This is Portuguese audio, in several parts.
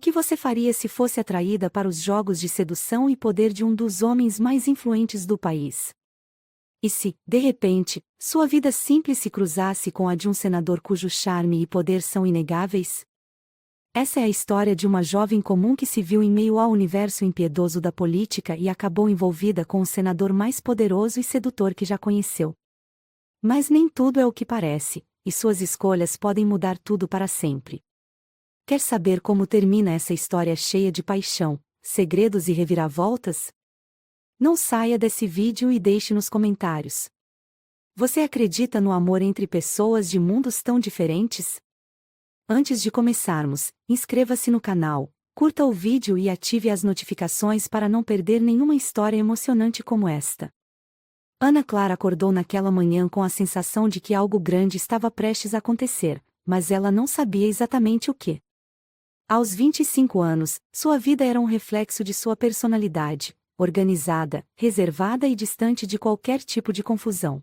que você faria se fosse atraída para os jogos de sedução e poder de um dos homens mais influentes do país? E se, de repente, sua vida simples se cruzasse com a de um senador cujo charme e poder são inegáveis? Essa é a história de uma jovem comum que se viu em meio ao universo impiedoso da política e acabou envolvida com o senador mais poderoso e sedutor que já conheceu. Mas nem tudo é o que parece, e suas escolhas podem mudar tudo para sempre. Quer saber como termina essa história cheia de paixão, segredos e reviravoltas? Não saia desse vídeo e deixe nos comentários. Você acredita no amor entre pessoas de mundos tão diferentes? Antes de começarmos, inscreva-se no canal, curta o vídeo e ative as notificações para não perder nenhuma história emocionante como esta. Ana Clara acordou naquela manhã com a sensação de que algo grande estava prestes a acontecer, mas ela não sabia exatamente o que. Aos 25 anos, sua vida era um reflexo de sua personalidade, organizada, reservada e distante de qualquer tipo de confusão.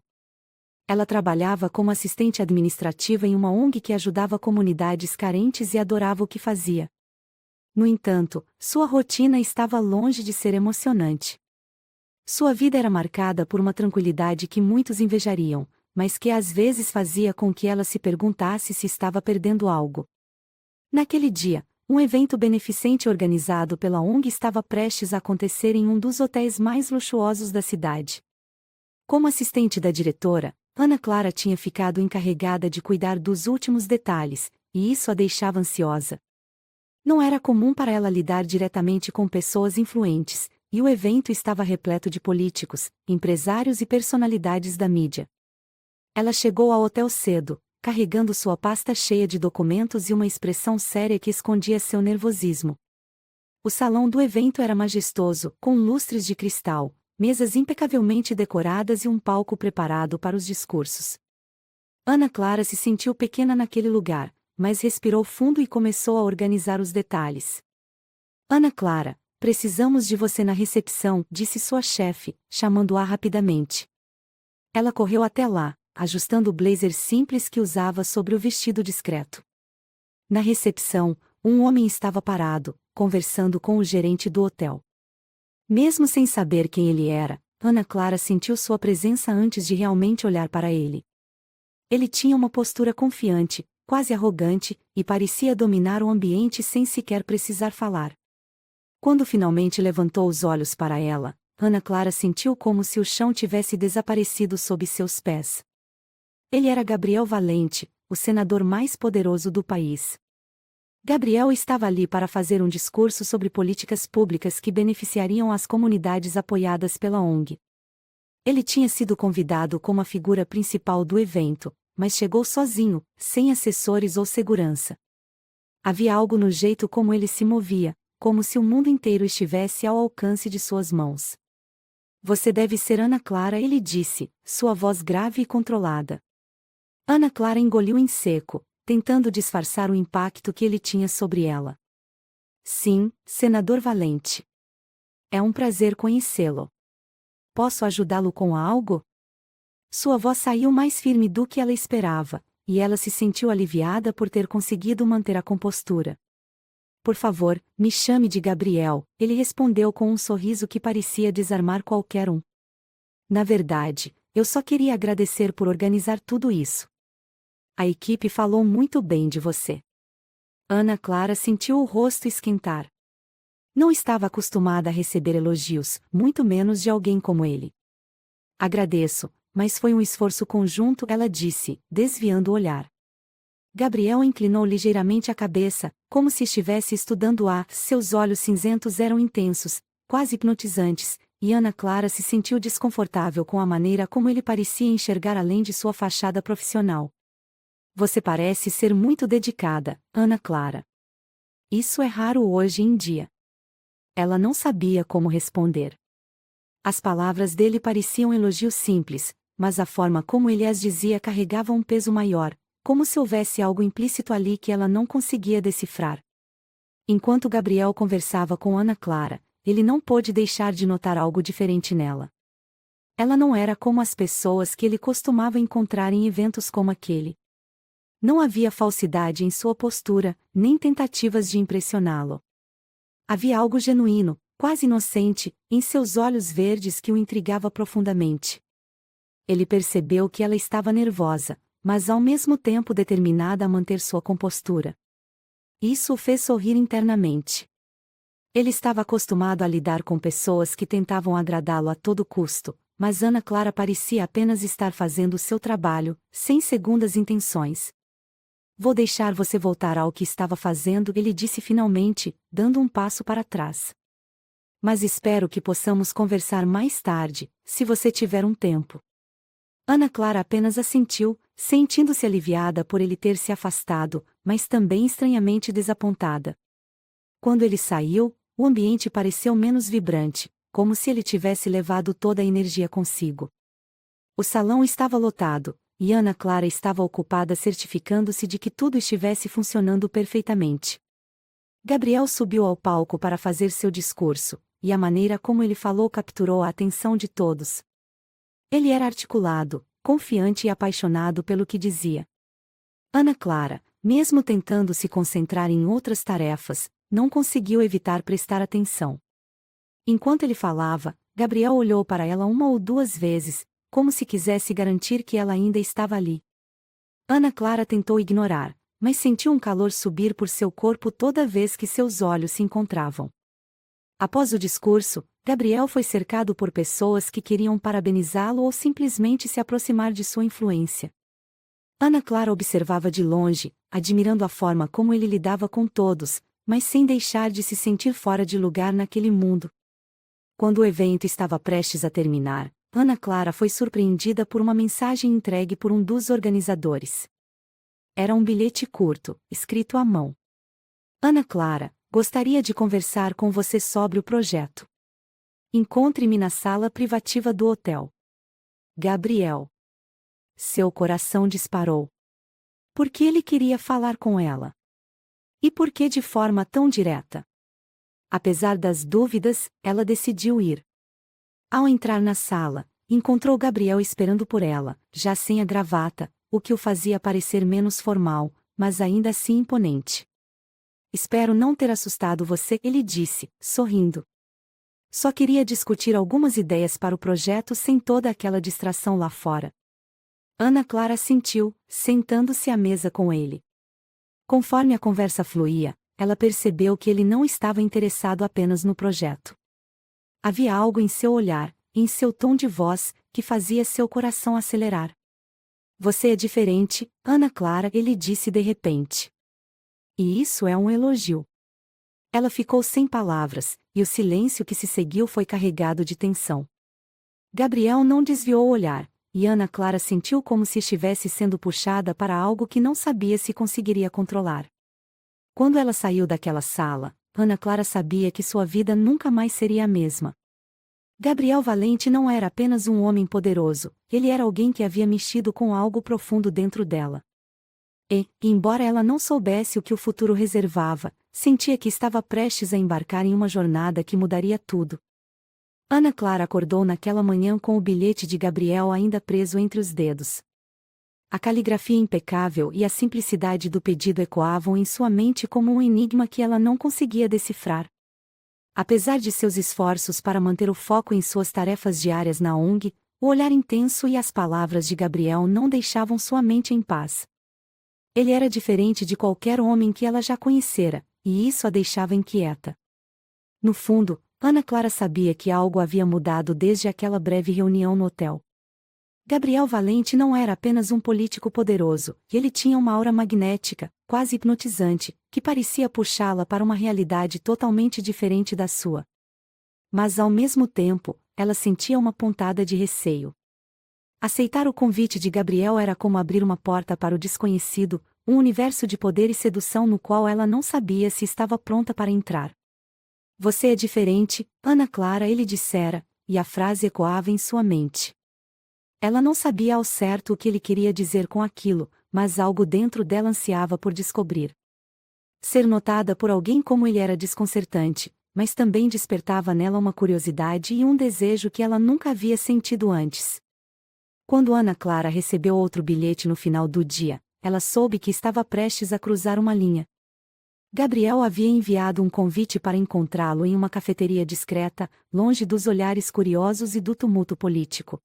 Ela trabalhava como assistente administrativa em uma ONG que ajudava comunidades carentes e adorava o que fazia. No entanto, sua rotina estava longe de ser emocionante. Sua vida era marcada por uma tranquilidade que muitos invejariam, mas que às vezes fazia com que ela se perguntasse se estava perdendo algo. Naquele dia, um evento beneficente organizado pela ONG estava prestes a acontecer em um dos hotéis mais luxuosos da cidade. Como assistente da diretora, Ana Clara tinha ficado encarregada de cuidar dos últimos detalhes, e isso a deixava ansiosa. Não era comum para ela lidar diretamente com pessoas influentes, e o evento estava repleto de políticos, empresários e personalidades da mídia. Ela chegou ao hotel cedo, carregando sua pasta cheia de documentos e uma expressão séria que escondia seu nervosismo. O salão do evento era majestoso, com lustres de cristal, mesas impecavelmente decoradas e um palco preparado para os discursos. Ana Clara se sentiu pequena naquele lugar, mas respirou fundo e começou a organizar os detalhes. Ana Clara, precisamos de você na recepção, disse sua chefe, chamando-a rapidamente. Ela correu até lá, ajustando o blazer simples que usava sobre o vestido discreto. Na recepção, um homem estava parado, conversando com o gerente do hotel. Mesmo sem saber quem ele era, Ana Clara sentiu sua presença antes de realmente olhar para ele. Ele tinha uma postura confiante, quase arrogante, e parecia dominar o ambiente sem sequer precisar falar. Quando finalmente levantou os olhos para ela, Ana Clara sentiu como se o chão tivesse desaparecido sob seus pés. Ele era Gabriel Valente, o senador mais poderoso do país. Gabriel estava ali para fazer um discurso sobre políticas públicas que beneficiariam as comunidades apoiadas pela ONG. Ele tinha sido convidado como a figura principal do evento, mas chegou sozinho, sem assessores ou segurança. Havia algo no jeito como ele se movia, como se o mundo inteiro estivesse ao alcance de suas mãos. Você deve ser Ana Clara, ele disse, sua voz grave e controlada. Ana Clara engoliu em seco, tentando disfarçar o impacto que ele tinha sobre ela. Sim, senador Valente. É um prazer conhecê-lo. Posso ajudá-lo com algo? Sua voz saiu mais firme do que ela esperava, e ela se sentiu aliviada por ter conseguido manter a compostura. Por favor, me chame de Gabriel, ele respondeu com um sorriso que parecia desarmar qualquer um. Na verdade, eu só queria agradecer por organizar tudo isso. A equipe falou muito bem de você. Ana Clara sentiu o rosto esquentar. Não estava acostumada a receber elogios, muito menos de alguém como ele. Agradeço, mas foi um esforço conjunto, ela disse, desviando o olhar. Gabriel inclinou ligeiramente a cabeça, como se estivesse estudando seus olhos cinzentos eram intensos, quase hipnotizantes, e Ana Clara se sentiu desconfortável com a maneira como ele parecia enxergar além de sua fachada profissional. Você parece ser muito dedicada, Ana Clara. Isso é raro hoje em dia. Ela não sabia como responder. As palavras dele pareciam elogios simples, mas a forma como ele as dizia carregava um peso maior, como se houvesse algo implícito ali que ela não conseguia decifrar. Enquanto Gabriel conversava com Ana Clara, ele não pôde deixar de notar algo diferente nela. Ela não era como as pessoas que ele costumava encontrar em eventos como aquele. Não havia falsidade em sua postura, nem tentativas de impressioná-lo. Havia algo genuíno, quase inocente, em seus olhos verdes que o intrigava profundamente. Ele percebeu que ela estava nervosa, mas ao mesmo tempo determinada a manter sua compostura. Isso o fez sorrir internamente. Ele estava acostumado a lidar com pessoas que tentavam agradá-lo a todo custo, mas Ana Clara parecia apenas estar fazendo seu trabalho, sem segundas intenções. Vou deixar você voltar ao que estava fazendo, ele disse finalmente, dando um passo para trás. Mas espero que possamos conversar mais tarde, se você tiver um tempo. Ana Clara apenas assentiu, sentindo-se aliviada por ele ter se afastado, mas também estranhamente desapontada. Quando ele saiu, o ambiente pareceu menos vibrante, como se ele tivesse levado toda a energia consigo. O salão estava lotado, e Ana Clara estava ocupada certificando-se de que tudo estivesse funcionando perfeitamente. Gabriel subiu ao palco para fazer seu discurso, e a maneira como ele falou capturou a atenção de todos. Ele era articulado, confiante e apaixonado pelo que dizia. Ana Clara, mesmo tentando se concentrar em outras tarefas, não conseguiu evitar prestar atenção. Enquanto ele falava, Gabriel olhou para ela uma ou duas vezes, como se quisesse garantir que ela ainda estava ali. Ana Clara tentou ignorar, mas sentiu um calor subir por seu corpo toda vez que seus olhos se encontravam. Após o discurso, Gabriel foi cercado por pessoas que queriam parabenizá-lo ou simplesmente se aproximar de sua influência. Ana Clara observava de longe, admirando a forma como ele lidava com todos, mas sem deixar de se sentir fora de lugar naquele mundo. Quando o evento estava prestes a terminar, Ana Clara foi surpreendida por uma mensagem entregue por um dos organizadores. Era um bilhete curto, escrito à mão. Ana Clara, gostaria de conversar com você sobre o projeto. Encontre-me na sala privativa do hotel. Gabriel. Seu coração disparou. Por que ele queria falar com ela? E por que de forma tão direta? Apesar das dúvidas, ela decidiu ir. Ao entrar na sala, encontrou Gabriel esperando por ela, já sem a gravata, o que o fazia parecer menos formal, mas ainda assim imponente. Espero não ter assustado você, ele disse, sorrindo. Só queria discutir algumas ideias para o projeto sem toda aquela distração lá fora. Ana Clara assentiu, sentando-se à mesa com ele. Conforme a conversa fluía, ela percebeu que ele não estava interessado apenas no projeto. Havia algo em seu olhar, em seu tom de voz, que fazia seu coração acelerar. Você é diferente, Ana Clara, ele disse de repente. E isso é um elogio. Ela ficou sem palavras, e o silêncio que se seguiu foi carregado de tensão. Gabriel não desviou o olhar, e Ana Clara sentiu como se estivesse sendo puxada para algo que não sabia se conseguiria controlar. Quando ela saiu daquela sala, Ana Clara sabia que sua vida nunca mais seria a mesma. Gabriel Valente não era apenas um homem poderoso, ele era alguém que havia mexido com algo profundo dentro dela. E, embora ela não soubesse o que o futuro reservava, sentia que estava prestes a embarcar em uma jornada que mudaria tudo. Ana Clara acordou naquela manhã com o bilhete de Gabriel ainda preso entre os dedos. A caligrafia impecável e a simplicidade do pedido ecoavam em sua mente como um enigma que ela não conseguia decifrar. Apesar de seus esforços para manter o foco em suas tarefas diárias na ONG, o olhar intenso e as palavras de Gabriel não deixavam sua mente em paz. Ele era diferente de qualquer homem que ela já conhecera, e isso a deixava inquieta. No fundo, Ana Clara sabia que algo havia mudado desde aquela breve reunião no hotel. Gabriel Valente não era apenas um político poderoso, ele tinha uma aura magnética, quase hipnotizante, que parecia puxá-la para uma realidade totalmente diferente da sua. Mas ao mesmo tempo, ela sentia uma pontada de receio. Aceitar o convite de Gabriel era como abrir uma porta para o desconhecido, um universo de poder e sedução no qual ela não sabia se estava pronta para entrar. Você é diferente, Ana Clara, ele dissera, e a frase ecoava em sua mente. Ela não sabia ao certo o que ele queria dizer com aquilo, mas algo dentro dela ansiava por descobrir. Ser notada por alguém como ele era desconcertante, mas também despertava nela uma curiosidade e um desejo que ela nunca havia sentido antes. Quando Ana Clara recebeu outro bilhete no final do dia, ela soube que estava prestes a cruzar uma linha. Gabriel havia enviado um convite para encontrá-lo em uma cafeteria discreta, longe dos olhares curiosos e do tumulto político.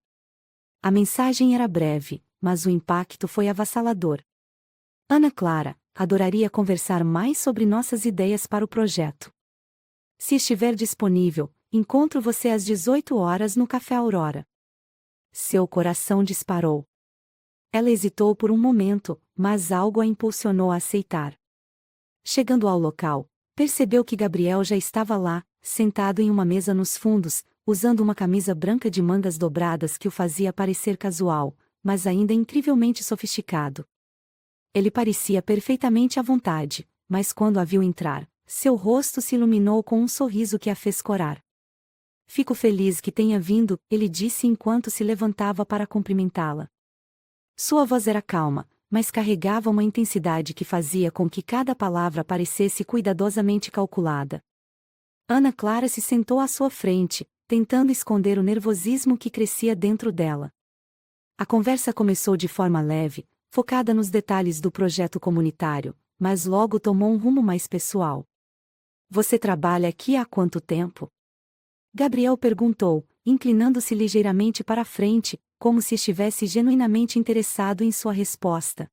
A mensagem era breve, mas o impacto foi avassalador. Ana Clara, adoraria conversar mais sobre nossas ideias para o projeto. Se estiver disponível, encontro você às 18 horas no Café Aurora. Seu coração disparou. Ela hesitou por um momento, mas algo a impulsionou a aceitar. Chegando ao local, percebeu que Gabriel já estava lá, sentado em uma mesa nos fundos, usando uma camisa branca de mangas dobradas que o fazia parecer casual, mas ainda incrivelmente sofisticado. Ele parecia perfeitamente à vontade, mas quando a viu entrar, seu rosto se iluminou com um sorriso que a fez corar. Fico feliz que tenha vindo, ele disse enquanto se levantava para cumprimentá-la. Sua voz era calma, mas carregava uma intensidade que fazia com que cada palavra parecesse cuidadosamente calculada. Ana Clara se sentou à sua frente, tentando esconder o nervosismo que crescia dentro dela. A conversa começou de forma leve, focada nos detalhes do projeto comunitário, mas logo tomou um rumo mais pessoal. Você trabalha aqui há quanto tempo? Gabriel perguntou, inclinando-se ligeiramente para a frente, como se estivesse genuinamente interessado em sua resposta.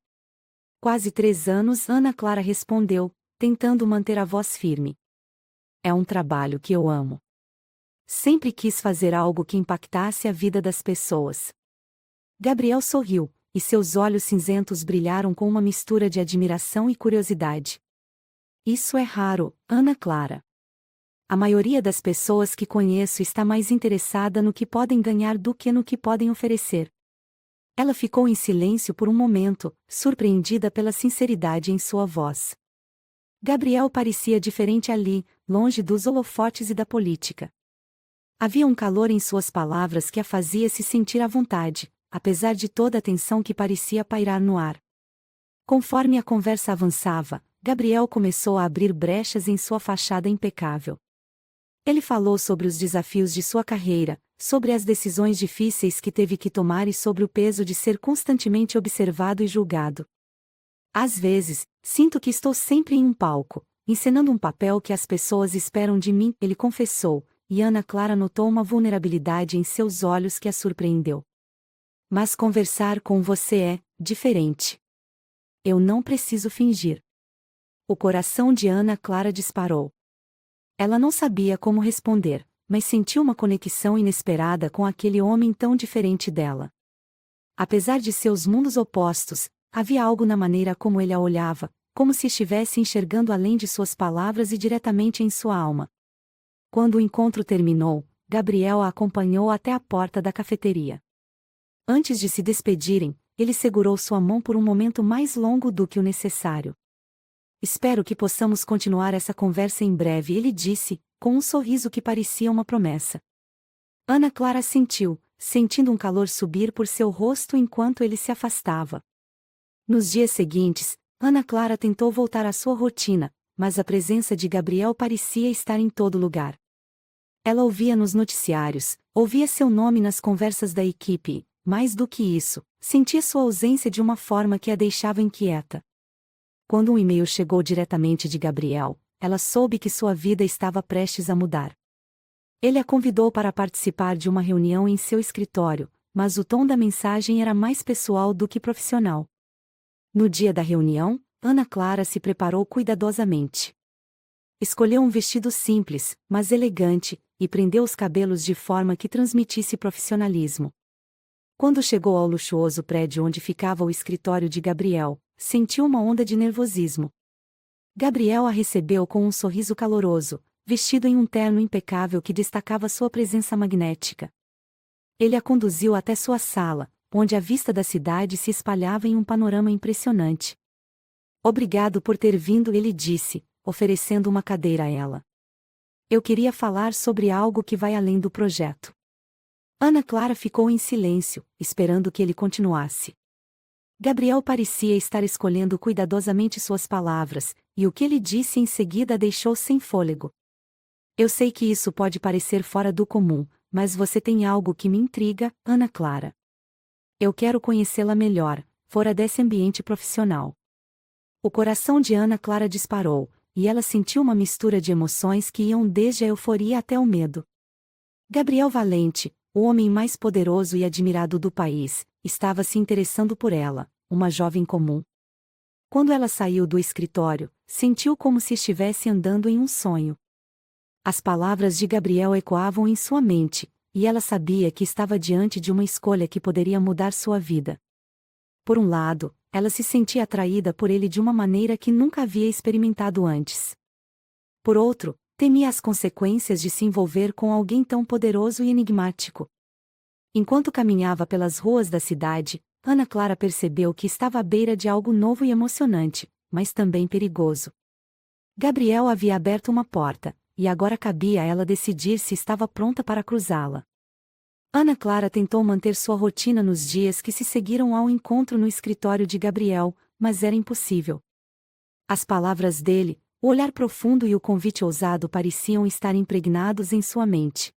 Quase 3 anos, Ana Clara respondeu, tentando manter a voz firme. É um trabalho que eu amo. Sempre quis fazer algo que impactasse a vida das pessoas. Gabriel sorriu, e seus olhos cinzentos brilharam com uma mistura de admiração e curiosidade. Isso é raro, Ana Clara. A maioria das pessoas que conheço está mais interessada no que podem ganhar do que no que podem oferecer. Ela ficou em silêncio por um momento, surpreendida pela sinceridade em sua voz. Gabriel parecia diferente ali, longe dos holofotes e da política. Havia um calor em suas palavras que a fazia se sentir à vontade, apesar de toda a tensão que parecia pairar no ar. Conforme a conversa avançava, Gabriel começou a abrir brechas em sua fachada impecável. Ele falou sobre os desafios de sua carreira, sobre as decisões difíceis que teve que tomar e sobre o peso de ser constantemente observado e julgado. Às vezes, sinto que estou sempre em um palco, encenando um papel que as pessoas esperam de mim, ele confessou, e Ana Clara notou uma vulnerabilidade em seus olhos que a surpreendeu. Mas conversar com você é diferente. Eu não preciso fingir. O coração de Ana Clara disparou. Ela não sabia como responder, mas sentiu uma conexão inesperada com aquele homem tão diferente dela. Apesar de seus mundos opostos, havia algo na maneira como ele a olhava, como se estivesse enxergando além de suas palavras e diretamente em sua alma. Quando o encontro terminou, Gabriel a acompanhou até a porta da cafeteria. Antes de se despedirem, ele segurou sua mão por um momento mais longo do que o necessário. Espero que possamos continuar essa conversa em breve, ele disse, com um sorriso que parecia uma promessa. Ana Clara assentiu, sentindo um calor subir por seu rosto enquanto ele se afastava. Nos dias seguintes, Ana Clara tentou voltar à sua rotina, mas a presença de Gabriel parecia estar em todo lugar. Ela ouvia nos noticiários, ouvia seu nome nas conversas da equipe e, mais do que isso, sentia sua ausência de uma forma que a deixava inquieta. Quando um e-mail chegou diretamente de Gabriel, ela soube que sua vida estava prestes a mudar. Ele a convidou para participar de uma reunião em seu escritório, mas o tom da mensagem era mais pessoal do que profissional. No dia da reunião, Ana Clara se preparou cuidadosamente. Escolheu um vestido simples, mas elegante, e prendeu os cabelos de forma que transmitisse profissionalismo. Quando chegou ao luxuoso prédio onde ficava o escritório de Gabriel, sentiu uma onda de nervosismo. Gabriel a recebeu com um sorriso caloroso, vestido em um terno impecável que destacava sua presença magnética. Ele a conduziu até sua sala, onde a vista da cidade se espalhava em um panorama impressionante. Obrigado por ter vindo, ele disse, oferecendo uma cadeira a ela. Eu queria falar sobre algo que vai além do projeto. Ana Clara ficou em silêncio, esperando que ele continuasse. Gabriel parecia estar escolhendo cuidadosamente suas palavras, e o que ele disse em seguida a deixou sem fôlego. Eu sei que isso pode parecer fora do comum, mas você tem algo que me intriga, Ana Clara. Eu quero conhecê-la melhor, fora desse ambiente profissional. O coração de Ana Clara disparou, e ela sentiu uma mistura de emoções que iam desde a euforia até o medo. Gabriel Valente, o homem mais poderoso e admirado do país, estava se interessando por ela, uma jovem comum. Quando ela saiu do escritório, sentiu como se estivesse andando em um sonho. As palavras de Gabriel ecoavam em sua mente, e ela sabia que estava diante de uma escolha que poderia mudar sua vida. Por um lado, ela se sentia atraída por ele de uma maneira que nunca havia experimentado antes. Por outro, temia as consequências de se envolver com alguém tão poderoso e enigmático. Enquanto caminhava pelas ruas da cidade, Ana Clara percebeu que estava à beira de algo novo e emocionante, mas também perigoso. Gabriel havia aberto uma porta, e agora cabia a ela decidir se estava pronta para cruzá-la. Ana Clara tentou manter sua rotina nos dias que se seguiram ao encontro no escritório de Gabriel, mas era impossível. As palavras dele, o olhar profundo e o convite ousado pareciam estar impregnados em sua mente.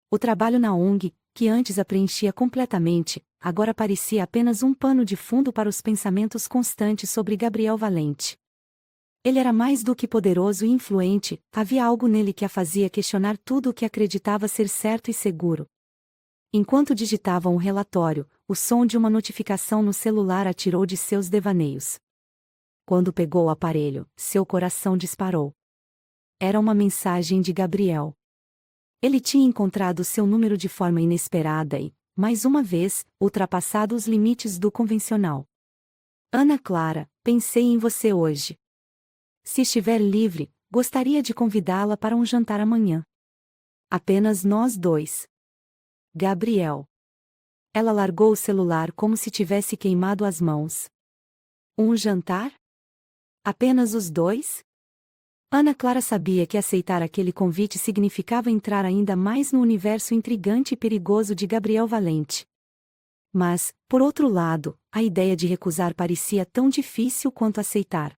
O trabalho na ONG, que antes a preenchia completamente, agora parecia apenas um pano de fundo para os pensamentos constantes sobre Gabriel Valente. Ele era mais do que poderoso e influente, havia algo nele que a fazia questionar tudo o que acreditava ser certo e seguro. Enquanto digitavam o relatório, o som de uma notificação no celular a tirou de seus devaneios. Quando pegou o aparelho, seu coração disparou. Era uma mensagem de Gabriel. Ele tinha encontrado seu número de forma inesperada e, mais uma vez, ultrapassado os limites do convencional. Ana Clara, pensei em você hoje. Se estiver livre, gostaria de convidá-la para um jantar amanhã. Apenas nós dois. Gabriel. Ela largou o celular como se tivesse queimado as mãos. Um jantar? Apenas os dois? Ana Clara sabia que aceitar aquele convite significava entrar ainda mais no universo intrigante e perigoso de Gabriel Valente. Mas, por outro lado, a ideia de recusar parecia tão difícil quanto aceitar.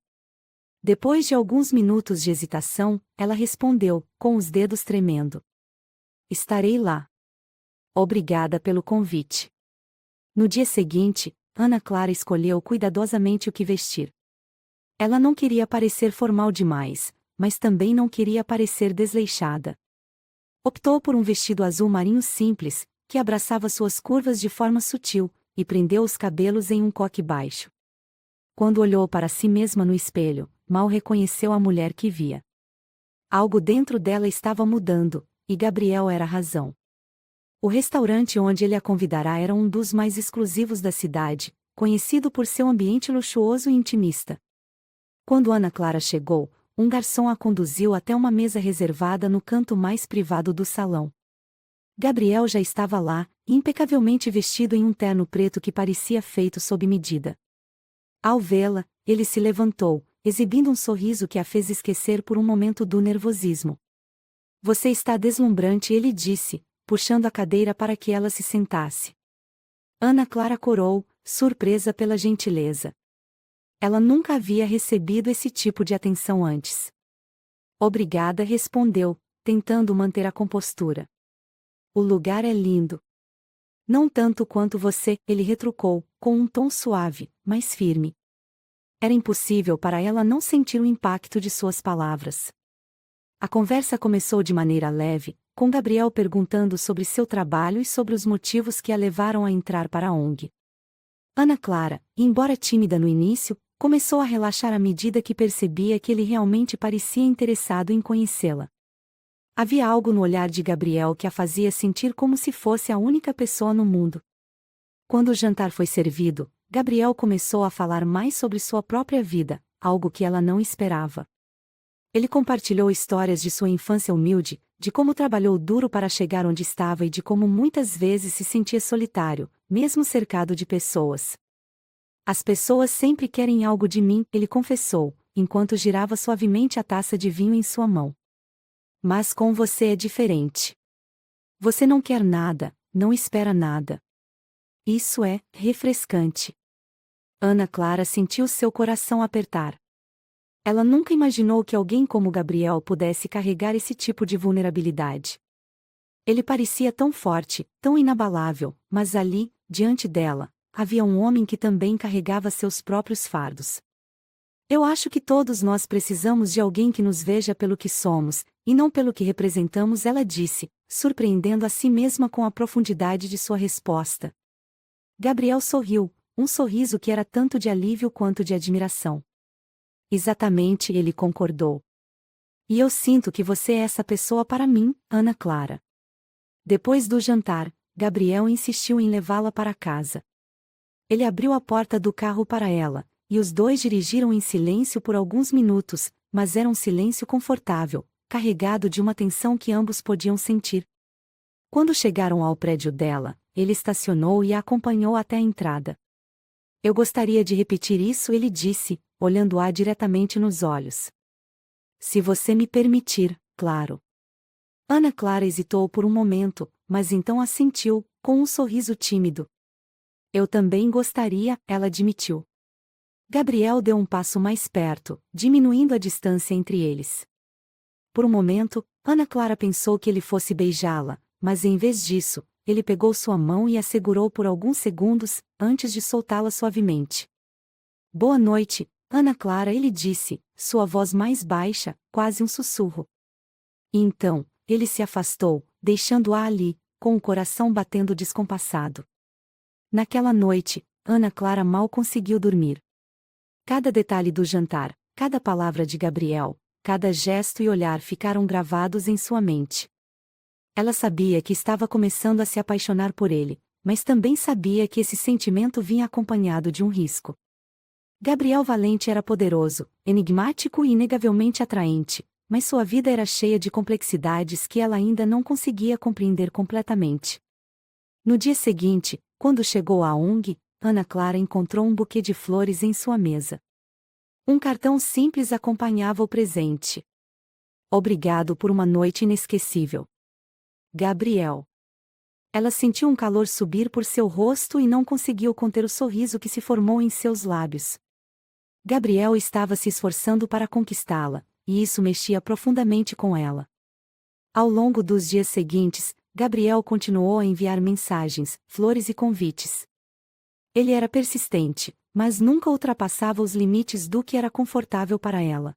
Depois de alguns minutos de hesitação, ela respondeu, com os dedos tremendo. Estarei lá. Obrigada pelo convite. No dia seguinte, Ana Clara escolheu cuidadosamente o que vestir. Ela não queria parecer formal demais, mas também não queria parecer desleixada. Optou por um vestido azul marinho simples, que abraçava suas curvas de forma sutil, e prendeu os cabelos em um coque baixo. Quando olhou para si mesma no espelho, mal reconheceu a mulher que via. Algo dentro dela estava mudando, e Gabriel era a razão. O restaurante onde ele a convidará era um dos mais exclusivos da cidade, conhecido por seu ambiente luxuoso e intimista. Quando Ana Clara chegou, um garçom a conduziu até uma mesa reservada no canto mais privado do salão. Gabriel já estava lá, impecavelmente vestido em um terno preto que parecia feito sob medida. Ao vê-la, ele se levantou, exibindo um sorriso que a fez esquecer por um momento do nervosismo. Você está deslumbrante, ele disse, puxando a cadeira para que ela se sentasse. Ana Clara corou, surpresa pela gentileza. Ela nunca havia recebido esse tipo de atenção antes. Obrigada, respondeu, tentando manter a compostura. O lugar é lindo. Não tanto quanto você, ele retrucou, com um tom suave, mas firme. Era impossível para ela não sentir o impacto de suas palavras. A conversa começou de maneira leve, com Gabriel perguntando sobre seu trabalho e sobre os motivos que a levaram a entrar para a ONG. Ana Clara, embora tímida no início, começou a relaxar à medida que percebia que ele realmente parecia interessado em conhecê-la. Havia algo no olhar de Gabriel que a fazia sentir como se fosse a única pessoa no mundo. Quando o jantar foi servido, Gabriel começou a falar mais sobre sua própria vida, algo que ela não esperava. Ele compartilhou histórias de sua infância humilde, de como trabalhou duro para chegar onde estava e de como muitas vezes se sentia solitário, mesmo cercado de pessoas. As pessoas sempre querem algo de mim, ele confessou, enquanto girava suavemente a taça de vinho em sua mão. Mas com você é diferente. Você não quer nada, não espera nada. Isso é refrescante. Ana Clara sentiu seu coração apertar. Ela nunca imaginou que alguém como Gabriel pudesse carregar esse tipo de vulnerabilidade. Ele parecia tão forte, tão inabalável, mas ali, diante dela, havia um homem que também carregava seus próprios fardos. Eu acho que todos nós precisamos de alguém que nos veja pelo que somos, e não pelo que representamos, ela disse, surpreendendo a si mesma com a profundidade de sua resposta. Gabriel sorriu, um sorriso que era tanto de alívio quanto de admiração. Exatamente, ele concordou. E eu sinto que você é essa pessoa para mim, Ana Clara. Depois do jantar, Gabriel insistiu em levá-la para casa. Ele abriu a porta do carro para ela, e os dois dirigiram em silêncio por alguns minutos, mas era um silêncio confortável, carregado de uma tensão que ambos podiam sentir. Quando chegaram ao prédio dela, ele estacionou e a acompanhou até a entrada. Eu gostaria de repetir isso, ele disse, olhando-a diretamente nos olhos. Se você me permitir, claro. Ana Clara hesitou por um momento, mas então assentiu, com um sorriso tímido. Eu também gostaria, ela admitiu. Gabriel deu um passo mais perto, diminuindo a distância entre eles. Por um momento, Ana Clara pensou que ele fosse beijá-la, mas em vez disso, ele pegou sua mão e a segurou por alguns segundos, antes de soltá-la suavemente. Boa noite, Ana Clara, ele disse, sua voz mais baixa, quase um sussurro. E então, ele se afastou, deixando-a ali, com o coração batendo descompassado. Naquela noite, Ana Clara mal conseguiu dormir. Cada detalhe do jantar, cada palavra de Gabriel, cada gesto e olhar ficaram gravados em sua mente. Ela sabia que estava começando a se apaixonar por ele, mas também sabia que esse sentimento vinha acompanhado de um risco. Gabriel Valente era poderoso, enigmático e inegavelmente atraente, mas sua vida era cheia de complexidades que ela ainda não conseguia compreender completamente. No dia seguinte, quando chegou à ONG, Ana Clara encontrou um buquê de flores em sua mesa. Um cartão simples acompanhava o presente. Obrigado por uma noite inesquecível. Gabriel. Ela sentiu um calor subir por seu rosto e não conseguiu conter o sorriso que se formou em seus lábios. Gabriel estava se esforçando para conquistá-la, e isso mexia profundamente com ela. Ao longo dos dias seguintes, Gabriel continuou a enviar mensagens, flores e convites. Ele era persistente, mas nunca ultrapassava os limites do que era confortável para ela.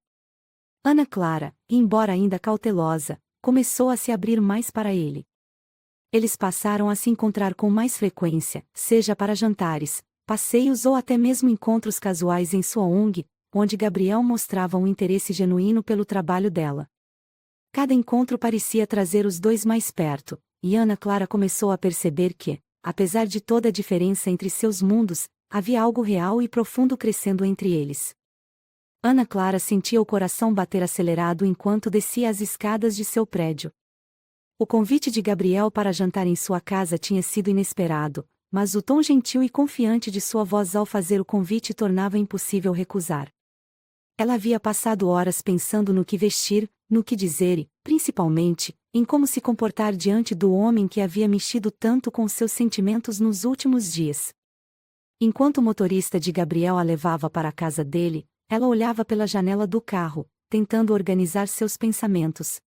Ana Clara, embora ainda cautelosa, começou a se abrir mais para ele. Eles passaram a se encontrar com mais frequência, seja para jantares, passeios ou até mesmo encontros casuais em sua ONG, onde Gabriel mostrava um interesse genuíno pelo trabalho dela. Cada encontro parecia trazer os dois mais perto, e Ana Clara começou a perceber que, apesar de toda a diferença entre seus mundos, havia algo real e profundo crescendo entre eles. Ana Clara sentia o coração bater acelerado enquanto descia as escadas de seu prédio. O convite de Gabriel para jantar em sua casa tinha sido inesperado, mas o tom gentil e confiante de sua voz ao fazer o convite tornava impossível recusar. Ela havia passado horas pensando no que vestir, no que dizer e, principalmente, em como se comportar diante do homem que havia mexido tanto com seus sentimentos nos últimos dias. Enquanto o motorista de Gabriel a levava para a casa dele, ela olhava pela janela do carro, tentando organizar seus pensamentos.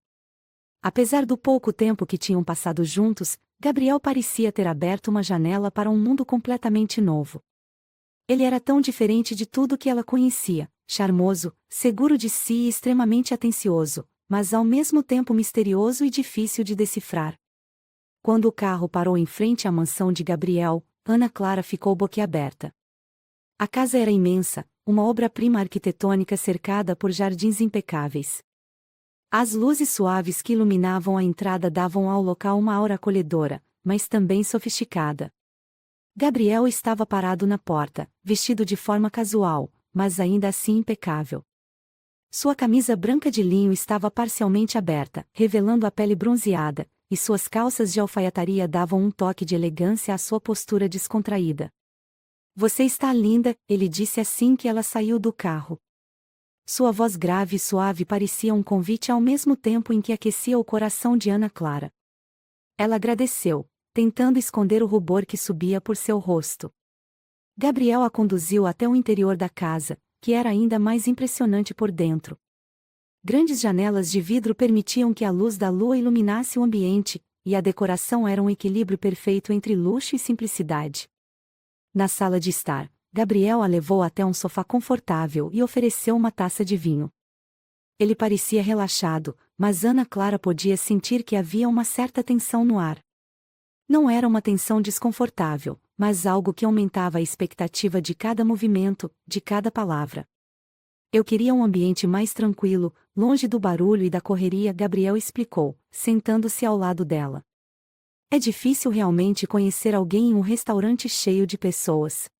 Apesar do pouco tempo que tinham passado juntos, Gabriel parecia ter aberto uma janela para um mundo completamente novo. Ele era tão diferente de tudo que ela conhecia, charmoso, seguro de si e extremamente atencioso, mas ao mesmo tempo misterioso e difícil de decifrar. Quando o carro parou em frente à mansão de Gabriel, Ana Clara ficou boquiaberta. A casa era imensa, uma obra-prima arquitetônica cercada por jardins impecáveis. As luzes suaves que iluminavam a entrada davam ao local uma aura acolhedora, mas também sofisticada. Gabriel estava parado na porta, vestido de forma casual, mas ainda assim impecável. Sua camisa branca de linho estava parcialmente aberta, revelando a pele bronzeada, e suas calças de alfaiataria davam um toque de elegância à sua postura descontraída. Você está linda, ele disse assim que ela saiu do carro. Sua voz grave e suave parecia um convite ao mesmo tempo em que aquecia o coração de Ana Clara. Ela agradeceu, tentando esconder o rubor que subia por seu rosto. Gabriel a conduziu até o interior da casa, que era ainda mais impressionante por dentro. Grandes janelas de vidro permitiam que a luz da lua iluminasse o ambiente, e a decoração era um equilíbrio perfeito entre luxo e simplicidade. Na sala de estar, Gabriel a levou até um sofá confortável e ofereceu uma taça de vinho. Ele parecia relaxado, mas Ana Clara podia sentir que havia uma certa tensão no ar. Não era uma tensão desconfortável, mas algo que aumentava a expectativa de cada movimento, de cada palavra. Eu queria um ambiente mais tranquilo, longe do barulho e da correria, Gabriel explicou, sentando-se ao lado dela. É difícil realmente conhecer alguém em um restaurante cheio de pessoas.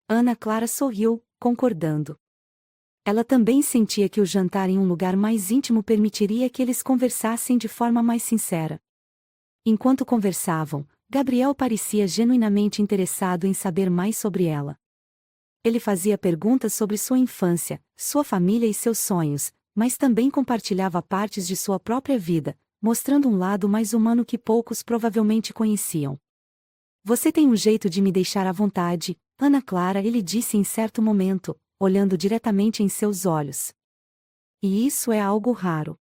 Ana Clara sorriu, concordando. Ela também sentia que o jantar em um lugar mais íntimo permitiria que eles conversassem de forma mais sincera. Enquanto conversavam, Gabriel parecia genuinamente interessado em saber mais sobre ela. Ele fazia perguntas sobre sua infância, sua família e seus sonhos, mas também compartilhava partes de sua própria vida, mostrando um lado mais humano que poucos provavelmente conheciam. Você tem um jeito de me deixar à vontade, Ana Clara, ele disse em certo momento, olhando diretamente em seus olhos. E isso é algo raro.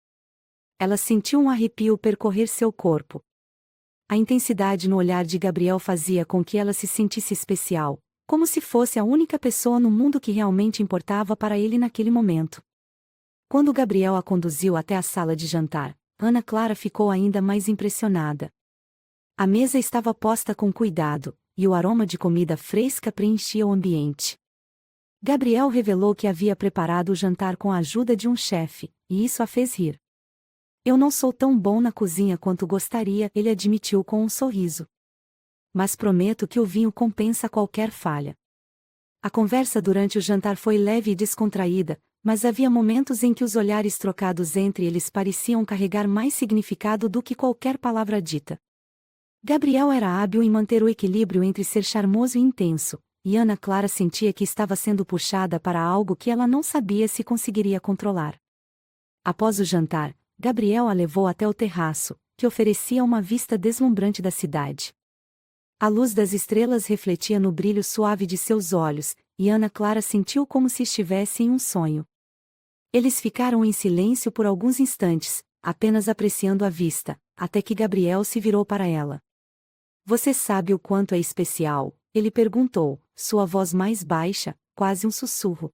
Ela sentiu um arrepio percorrer seu corpo. A intensidade no olhar de Gabriel fazia com que ela se sentisse especial, como se fosse a única pessoa no mundo que realmente importava para ele naquele momento. Quando Gabriel a conduziu até a sala de jantar, Ana Clara ficou ainda mais impressionada. A mesa estava posta com cuidado, e o aroma de comida fresca preenchia o ambiente. Gabriel revelou que havia preparado o jantar com a ajuda de um chefe, e isso a fez rir. Eu não sou tão bom na cozinha quanto gostaria, ele admitiu com um sorriso. Mas prometo que o vinho compensa qualquer falha. A conversa durante o jantar foi leve e descontraída, mas havia momentos em que os olhares trocados entre eles pareciam carregar mais significado do que qualquer palavra dita. Gabriel era hábil em manter o equilíbrio entre ser charmoso e intenso, e Ana Clara sentia que estava sendo puxada para algo que ela não sabia se conseguiria controlar. Após o jantar, Gabriel a levou até o terraço, que oferecia uma vista deslumbrante da cidade. A luz das estrelas refletia no brilho suave de seus olhos, e Ana Clara sentiu como se estivesse em um sonho. Eles ficaram em silêncio por alguns instantes, apenas apreciando a vista, até que Gabriel se virou para ela. Você sabe o quanto é especial? Ele perguntou, sua voz mais baixa, quase um sussurro.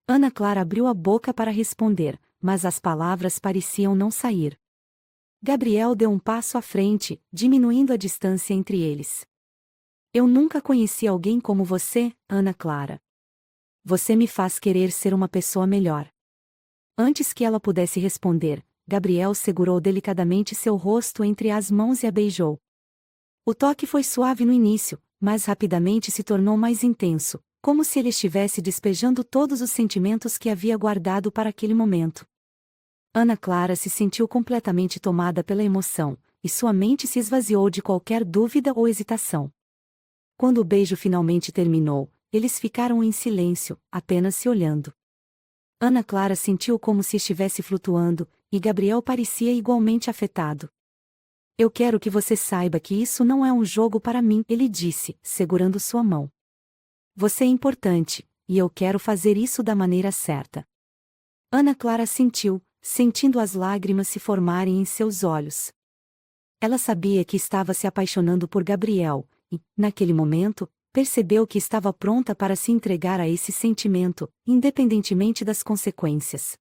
Ana Clara abriu a boca para responder, mas as palavras pareciam não sair. Gabriel deu um passo à frente, diminuindo a distância entre eles. Eu nunca conheci alguém como você, Ana Clara. Você me faz querer ser uma pessoa melhor. Antes que ela pudesse responder, Gabriel segurou delicadamente seu rosto entre as mãos e a beijou. O toque foi suave no início, mas rapidamente se tornou mais intenso, como se ele estivesse despejando todos os sentimentos que havia guardado para aquele momento. Ana Clara se sentiu completamente tomada pela emoção, e sua mente se esvaziou de qualquer dúvida ou hesitação. Quando o beijo finalmente terminou, eles ficaram em silêncio, apenas se olhando. Ana Clara sentiu como se estivesse flutuando, e Gabriel parecia igualmente afetado. Eu quero que você saiba que isso não é um jogo para mim, ele disse, segurando sua mão. Você é importante, e eu quero fazer isso da maneira certa. Ana Clara sentiu, sentindo as lágrimas se formarem em seus olhos. Ela sabia que estava se apaixonando por Gabriel, e, naquele momento, percebeu que estava pronta para se entregar a esse sentimento, independentemente das consequências.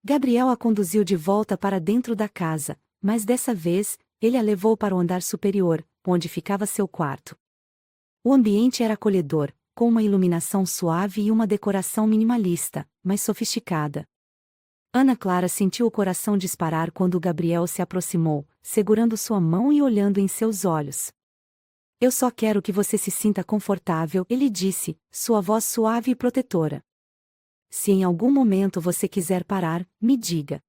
Gabriel a conduziu de volta para dentro da casa, mas dessa vez, ele a levou para o andar superior, onde ficava seu quarto. O ambiente era acolhedor, com uma iluminação suave e uma decoração minimalista, mas sofisticada. Ana Clara sentiu o coração disparar quando Gabriel se aproximou, segurando sua mão e olhando em seus olhos. Eu só quero que você se sinta confortável, ele disse, sua voz suave e protetora. Se em algum momento você quiser parar, me diga.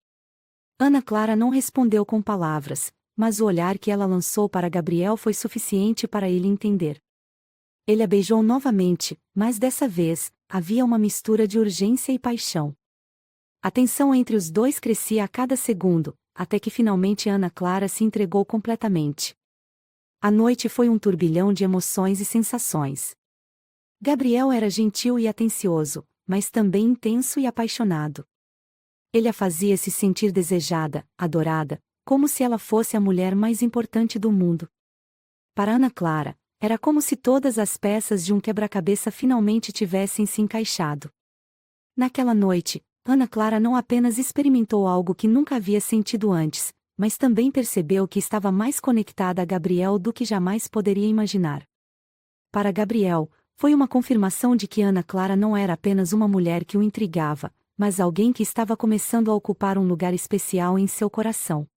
Ana Clara não respondeu com palavras, mas o olhar que ela lançou para Gabriel foi suficiente para ele entender. Ele a beijou novamente, mas dessa vez, havia uma mistura de urgência e paixão. A tensão entre os dois crescia a cada segundo, até que finalmente Ana Clara se entregou completamente. A noite foi um turbilhão de emoções e sensações. Gabriel era gentil e atencioso, mas também intenso e apaixonado. Ele a fazia se sentir desejada, adorada, como se ela fosse a mulher mais importante do mundo. Para Ana Clara, Era como se todas as peças de um quebra-cabeça finalmente tivessem se encaixado. Naquela noite, Ana Clara não apenas experimentou algo que nunca havia sentido antes, mas também percebeu que estava mais conectada a Gabriel do que jamais poderia imaginar. Para Gabriel, foi uma confirmação de que Ana Clara não era apenas uma mulher que o intrigava, mas alguém que estava começando a ocupar um lugar especial em seu coração.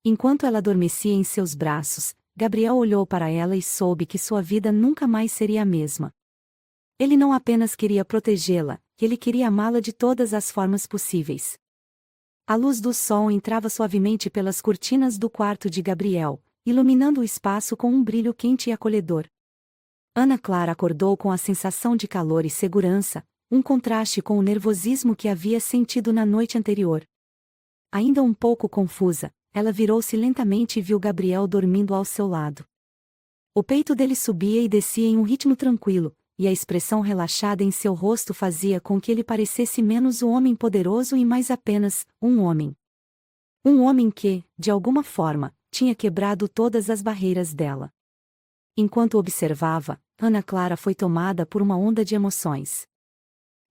Enquanto ela adormecia em seus braços, Gabriel olhou para ela e soube que sua vida nunca mais seria a mesma. Ele não apenas queria protegê-la, ele queria amá-la de todas as formas possíveis. A luz do sol entrava suavemente pelas cortinas do quarto de Gabriel, iluminando o espaço com um brilho quente e acolhedor. Ana Clara acordou com a sensação de calor e segurança, um contraste com o nervosismo que havia sentido na noite anterior. Ainda um pouco confusa, ela virou-se lentamente e viu Gabriel dormindo ao seu lado. O peito dele subia e descia em um ritmo tranquilo, e a expressão relaxada em seu rosto fazia com que ele parecesse menos o homem poderoso e mais apenas um homem. Um homem que, de alguma forma, tinha quebrado todas as barreiras dela. Enquanto observava, Ana Clara foi tomada por uma onda de emoções.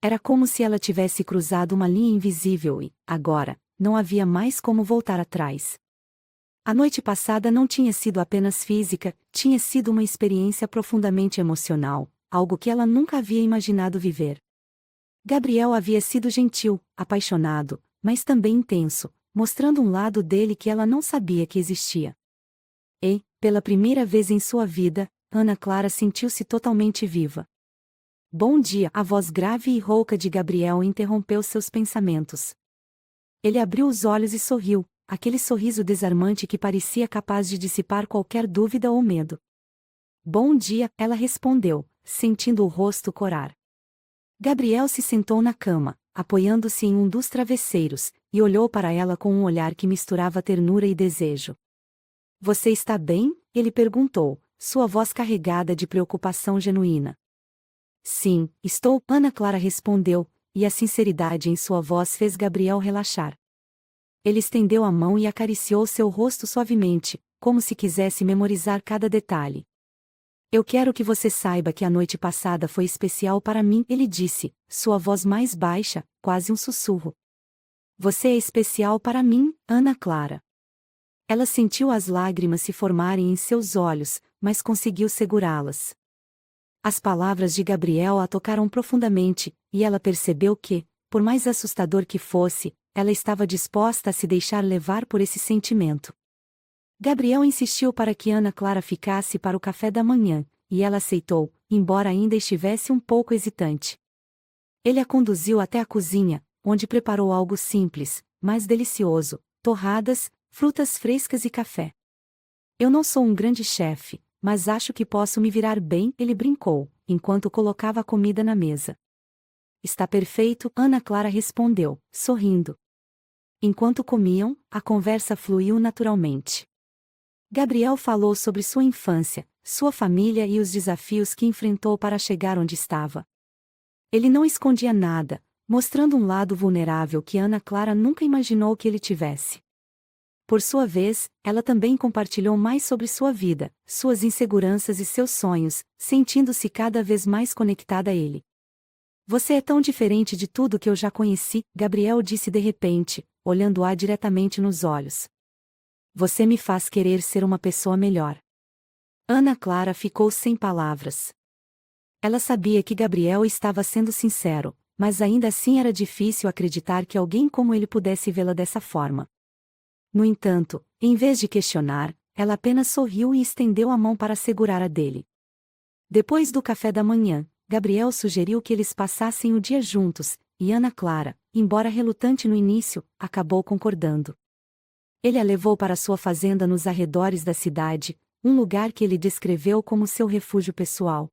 Era como se ela tivesse cruzado uma linha invisível e, agora, não havia mais como voltar atrás. A noite passada não tinha sido apenas física, tinha sido uma experiência profundamente emocional, algo que ela nunca havia imaginado viver. Gabriel havia sido gentil, apaixonado, mas também intenso, mostrando um lado dele que ela não sabia que existia. E, pela primeira vez em sua vida, Ana Clara sentiu-se totalmente viva. Bom dia! A voz grave e rouca de Gabriel interrompeu seus pensamentos. Ele abriu os olhos e sorriu, aquele sorriso desarmante que parecia capaz de dissipar qualquer dúvida ou medo. Bom dia, ela respondeu, sentindo o rosto corar. Gabriel se sentou na cama, apoiando-se em um dos travesseiros, e olhou para ela com um olhar que misturava ternura e desejo. Você está bem? Ele perguntou, sua voz carregada de preocupação genuína. Sim, estou, Ana Clara respondeu, e a sinceridade em sua voz fez Gabriel relaxar. Ele estendeu a mão e acariciou seu rosto suavemente, como se quisesse memorizar cada detalhe. Eu quero que você saiba que a noite passada foi especial para mim, ele disse, sua voz mais baixa, quase um sussurro. Você é especial para mim, Ana Clara. Ela sentiu as lágrimas se formarem em seus olhos, mas conseguiu segurá-las. As palavras de Gabriel a tocaram profundamente, e ela percebeu que, por mais assustador que fosse, ela estava disposta a se deixar levar por esse sentimento. Gabriel insistiu para que Ana Clara ficasse para o café da manhã, e ela aceitou, embora ainda estivesse um pouco hesitante. Ele a conduziu até a cozinha, onde preparou algo simples, mas delicioso, torradas, frutas frescas e café. Eu não sou um grande chefe, mas acho que posso me virar bem, ele brincou, enquanto colocava a comida na mesa. Está perfeito, Ana Clara respondeu, sorrindo. Enquanto comiam, a conversa fluiu naturalmente. Gabriel falou sobre sua infância, sua família e os desafios que enfrentou para chegar onde estava. Ele não escondia nada, mostrando um lado vulnerável que Ana Clara nunca imaginou que ele tivesse. Por sua vez, ela também compartilhou mais sobre sua vida, suas inseguranças e seus sonhos, sentindo-se cada vez mais conectada a ele. Você é tão diferente de tudo que eu já conheci, Gabriel disse de repente, olhando-a diretamente nos olhos. Você me faz querer ser uma pessoa melhor. Ana Clara ficou sem palavras. Ela sabia que Gabriel estava sendo sincero, mas ainda assim era difícil acreditar que alguém como ele pudesse vê-la dessa forma. No entanto, em vez de questionar, ela apenas sorriu e estendeu a mão para segurar a dele. Depois do café da manhã, Gabriel sugeriu que eles passassem o dia juntos, e Ana Clara, embora relutante no início, acabou concordando. Ele a levou para sua fazenda nos arredores da cidade, um lugar que ele descreveu como seu refúgio pessoal.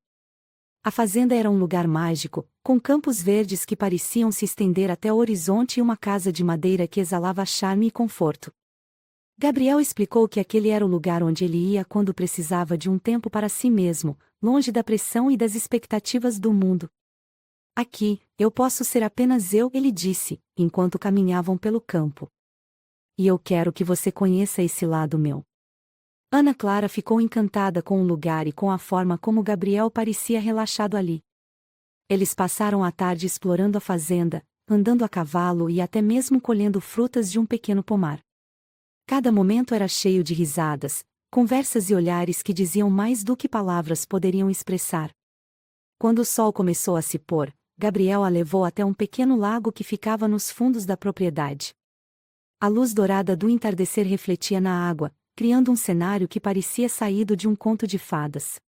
A fazenda era um lugar mágico, com campos verdes que pareciam se estender até o horizonte e uma casa de madeira que exalava charme e conforto. Gabriel explicou que aquele era o lugar onde ele ia quando precisava de um tempo para si mesmo, longe da pressão e das expectativas do mundo. Aqui, eu posso ser apenas eu, ele disse, enquanto caminhavam pelo campo. E eu quero que você conheça esse lado meu. Ana Clara ficou encantada com o lugar e com a forma como Gabriel parecia relaxado ali. Eles passaram a tarde explorando a fazenda, andando a cavalo e até mesmo colhendo frutas de um pequeno pomar. Cada momento era cheio de risadas, conversas e olhares que diziam mais do que palavras poderiam expressar. Quando o sol começou a se pôr, Gabriel a levou até um pequeno lago que ficava nos fundos da propriedade. A luz dourada do entardecer refletia na água, criando um cenário que parecia saído de um conto de fadas.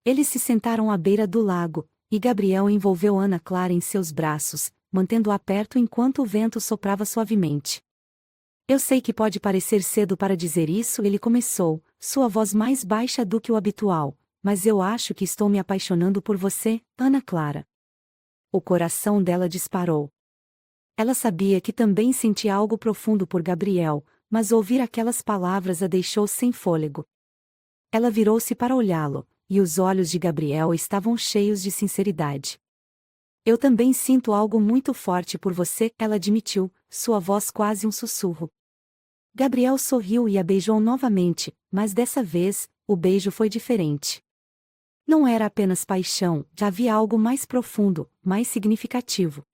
Eles se sentaram à beira do lago, e Gabriel envolveu Ana Clara em seus braços, mantendo-a perto enquanto o vento soprava suavemente. Eu sei que pode parecer cedo para dizer isso, ele começou, sua voz mais baixa do que o habitual, mas eu acho que estou me apaixonando por você, Ana Clara. O coração dela disparou. Ela sabia que também sentia algo profundo por Gabriel, mas ouvir aquelas palavras a deixou sem fôlego. Ela virou-se para olhá-lo, e os olhos de Gabriel estavam cheios de sinceridade. Eu também sinto algo muito forte por você, ela admitiu, sua voz quase um sussurro. Gabriel sorriu e a beijou novamente, mas dessa vez, o beijo foi diferente. Não era apenas paixão, já havia algo mais profundo, mais significativo.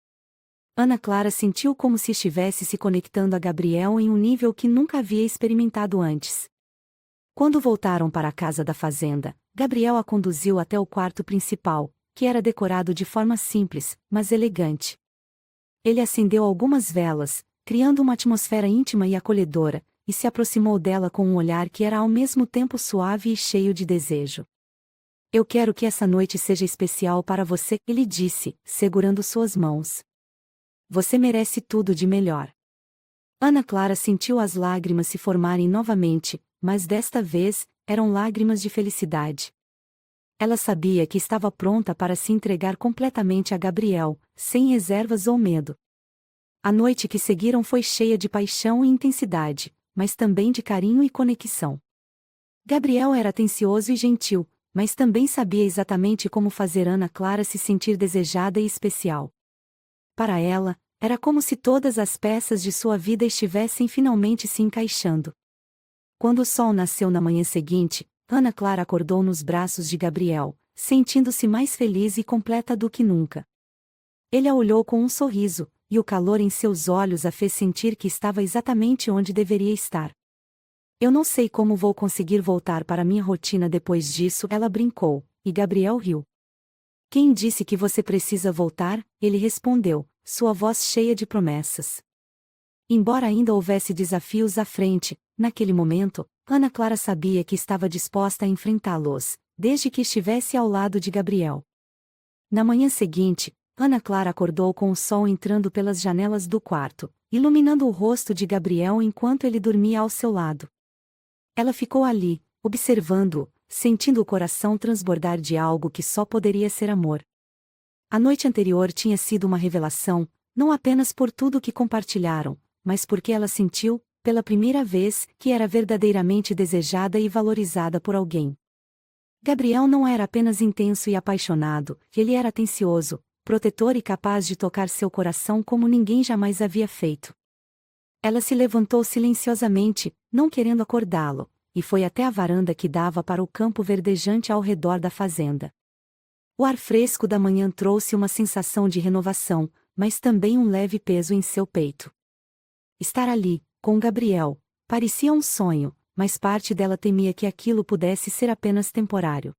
Ana Clara sentiu como se estivesse se conectando a Gabriel em um nível que nunca havia experimentado antes. Quando voltaram para a casa da fazenda, Gabriel a conduziu até o quarto principal, que era decorado de forma simples, mas elegante. Ele acendeu algumas velas, criando uma atmosfera íntima e acolhedora, e se aproximou dela com um olhar que era ao mesmo tempo suave e cheio de desejo. Eu quero que essa noite seja especial para você, ele disse, segurando suas mãos. Você merece tudo de melhor. Ana Clara sentiu as lágrimas se formarem novamente, mas desta vez, eram lágrimas de felicidade. Ela sabia que estava pronta para se entregar completamente a Gabriel, sem reservas ou medo. A noite que seguiram foi cheia de paixão e intensidade, mas também de carinho e conexão. Gabriel era atencioso e gentil, mas também sabia exatamente como fazer Ana Clara se sentir desejada e especial. Para ela, era como se todas as peças de sua vida estivessem finalmente se encaixando. Quando o sol nasceu na manhã seguinte, Ana Clara acordou nos braços de Gabriel, sentindo-se mais feliz e completa do que nunca. Ele a olhou com um sorriso, e o calor em seus olhos a fez sentir que estava exatamente onde deveria estar. Eu não sei como vou conseguir voltar para minha rotina depois disso, ela brincou, e Gabriel riu. Quem disse que você precisa voltar? Ele respondeu, sua voz cheia de promessas. Embora ainda houvesse desafios à frente, naquele momento, Ana Clara sabia que estava disposta a enfrentá-los, desde que estivesse ao lado de Gabriel. Na manhã seguinte, Ana Clara acordou com o sol entrando pelas janelas do quarto, iluminando o rosto de Gabriel enquanto ele dormia ao seu lado. Ela ficou ali, observando-o, sentindo o coração transbordar de algo que só poderia ser amor. A noite anterior tinha sido uma revelação, não apenas por tudo que compartilharam, mas porque ela sentiu, pela primeira vez, que era verdadeiramente desejada e valorizada por alguém. Gabriel não era apenas intenso e apaixonado, ele era atencioso, protetor e capaz de tocar seu coração como ninguém jamais havia feito. Ela se levantou silenciosamente, não querendo acordá-lo, e foi até a varanda que dava para o campo verdejante ao redor da fazenda. O ar fresco da manhã trouxe uma sensação de renovação, mas também um leve peso em seu peito. Estar ali, com Gabriel, parecia um sonho, mas parte dela temia que aquilo pudesse ser apenas temporário.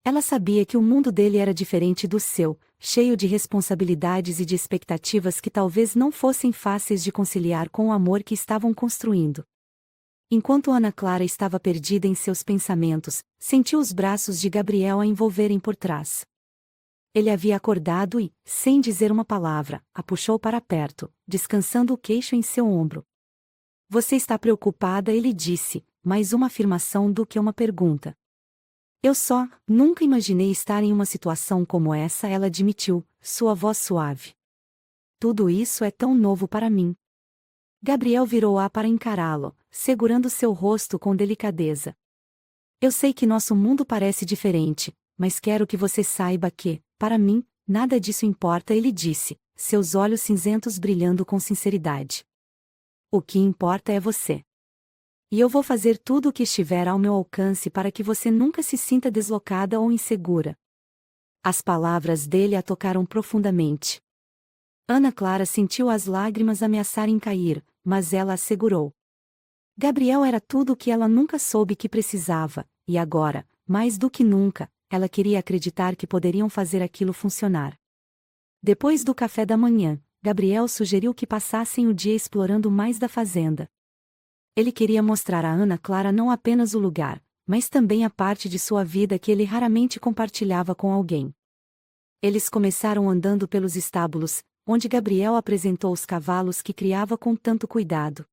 Ela sabia que o mundo dele era diferente do seu, cheio de responsabilidades e de expectativas que talvez não fossem fáceis de conciliar com o amor que estavam construindo. Enquanto Ana Clara estava perdida em seus pensamentos, sentiu os braços de Gabriel a envolverem por trás. Ele havia acordado e, sem dizer uma palavra, a puxou para perto, descansando o queixo em seu ombro. Você está preocupada? Ele disse, mais uma afirmação do que uma pergunta. Eu nunca imaginei estar em uma situação como essa, ela admitiu, sua voz suave. Tudo isso é tão novo para mim. Gabriel virou-a para encará-lo, segurando seu rosto com delicadeza. Eu sei que nosso mundo parece diferente, mas quero que você saiba que, para mim, nada disso importa, ele disse, seus olhos cinzentos brilhando com sinceridade. O que importa é você. E eu vou fazer tudo o que estiver ao meu alcance para que você nunca se sinta deslocada ou insegura. As palavras dele a tocaram profundamente. Ana Clara sentiu as lágrimas ameaçarem cair, mas ela as segurou. Gabriel era tudo o que ela nunca soube que precisava, e agora, mais do que nunca, ela queria acreditar que poderiam fazer aquilo funcionar. Depois do café da manhã, Gabriel sugeriu que passassem o dia explorando mais da fazenda. Ele queria mostrar a Ana Clara não apenas o lugar, mas também a parte de sua vida que ele raramente compartilhava com alguém. Eles começaram andando pelos estábulos, onde Gabriel apresentou os cavalos que criava com tanto cuidado.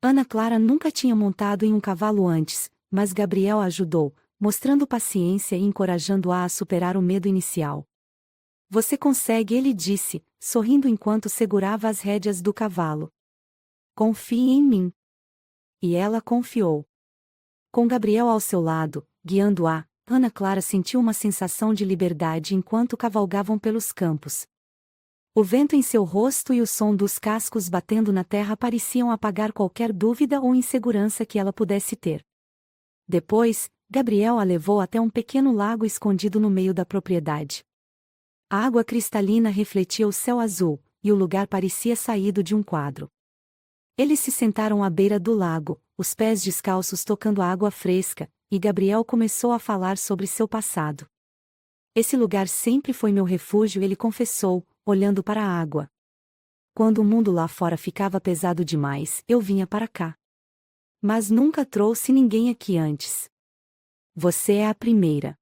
Ana Clara nunca tinha montado em um cavalo antes, mas Gabriel a ajudou, mostrando paciência e encorajando-a a superar o medo inicial. Você consegue, ele disse, sorrindo enquanto segurava as rédeas do cavalo. Confie em mim. E ela confiou. Com Gabriel ao seu lado, guiando-a, Ana Clara sentiu uma sensação de liberdade enquanto cavalgavam pelos campos. O vento em seu rosto e o som dos cascos batendo na terra pareciam apagar qualquer dúvida ou insegurança que ela pudesse ter. Depois, Gabriel a levou até um pequeno lago escondido no meio da propriedade. A água cristalina refletia o céu azul, e o lugar parecia saído de um quadro. Eles se sentaram à beira do lago, os pés descalços tocando a água fresca, e Gabriel começou a falar sobre seu passado. Esse lugar sempre foi meu refúgio, ele confessou, olhando para a água. Quando o mundo lá fora ficava pesado demais, eu vinha para cá. Mas nunca trouxe ninguém aqui antes. Você é a primeira.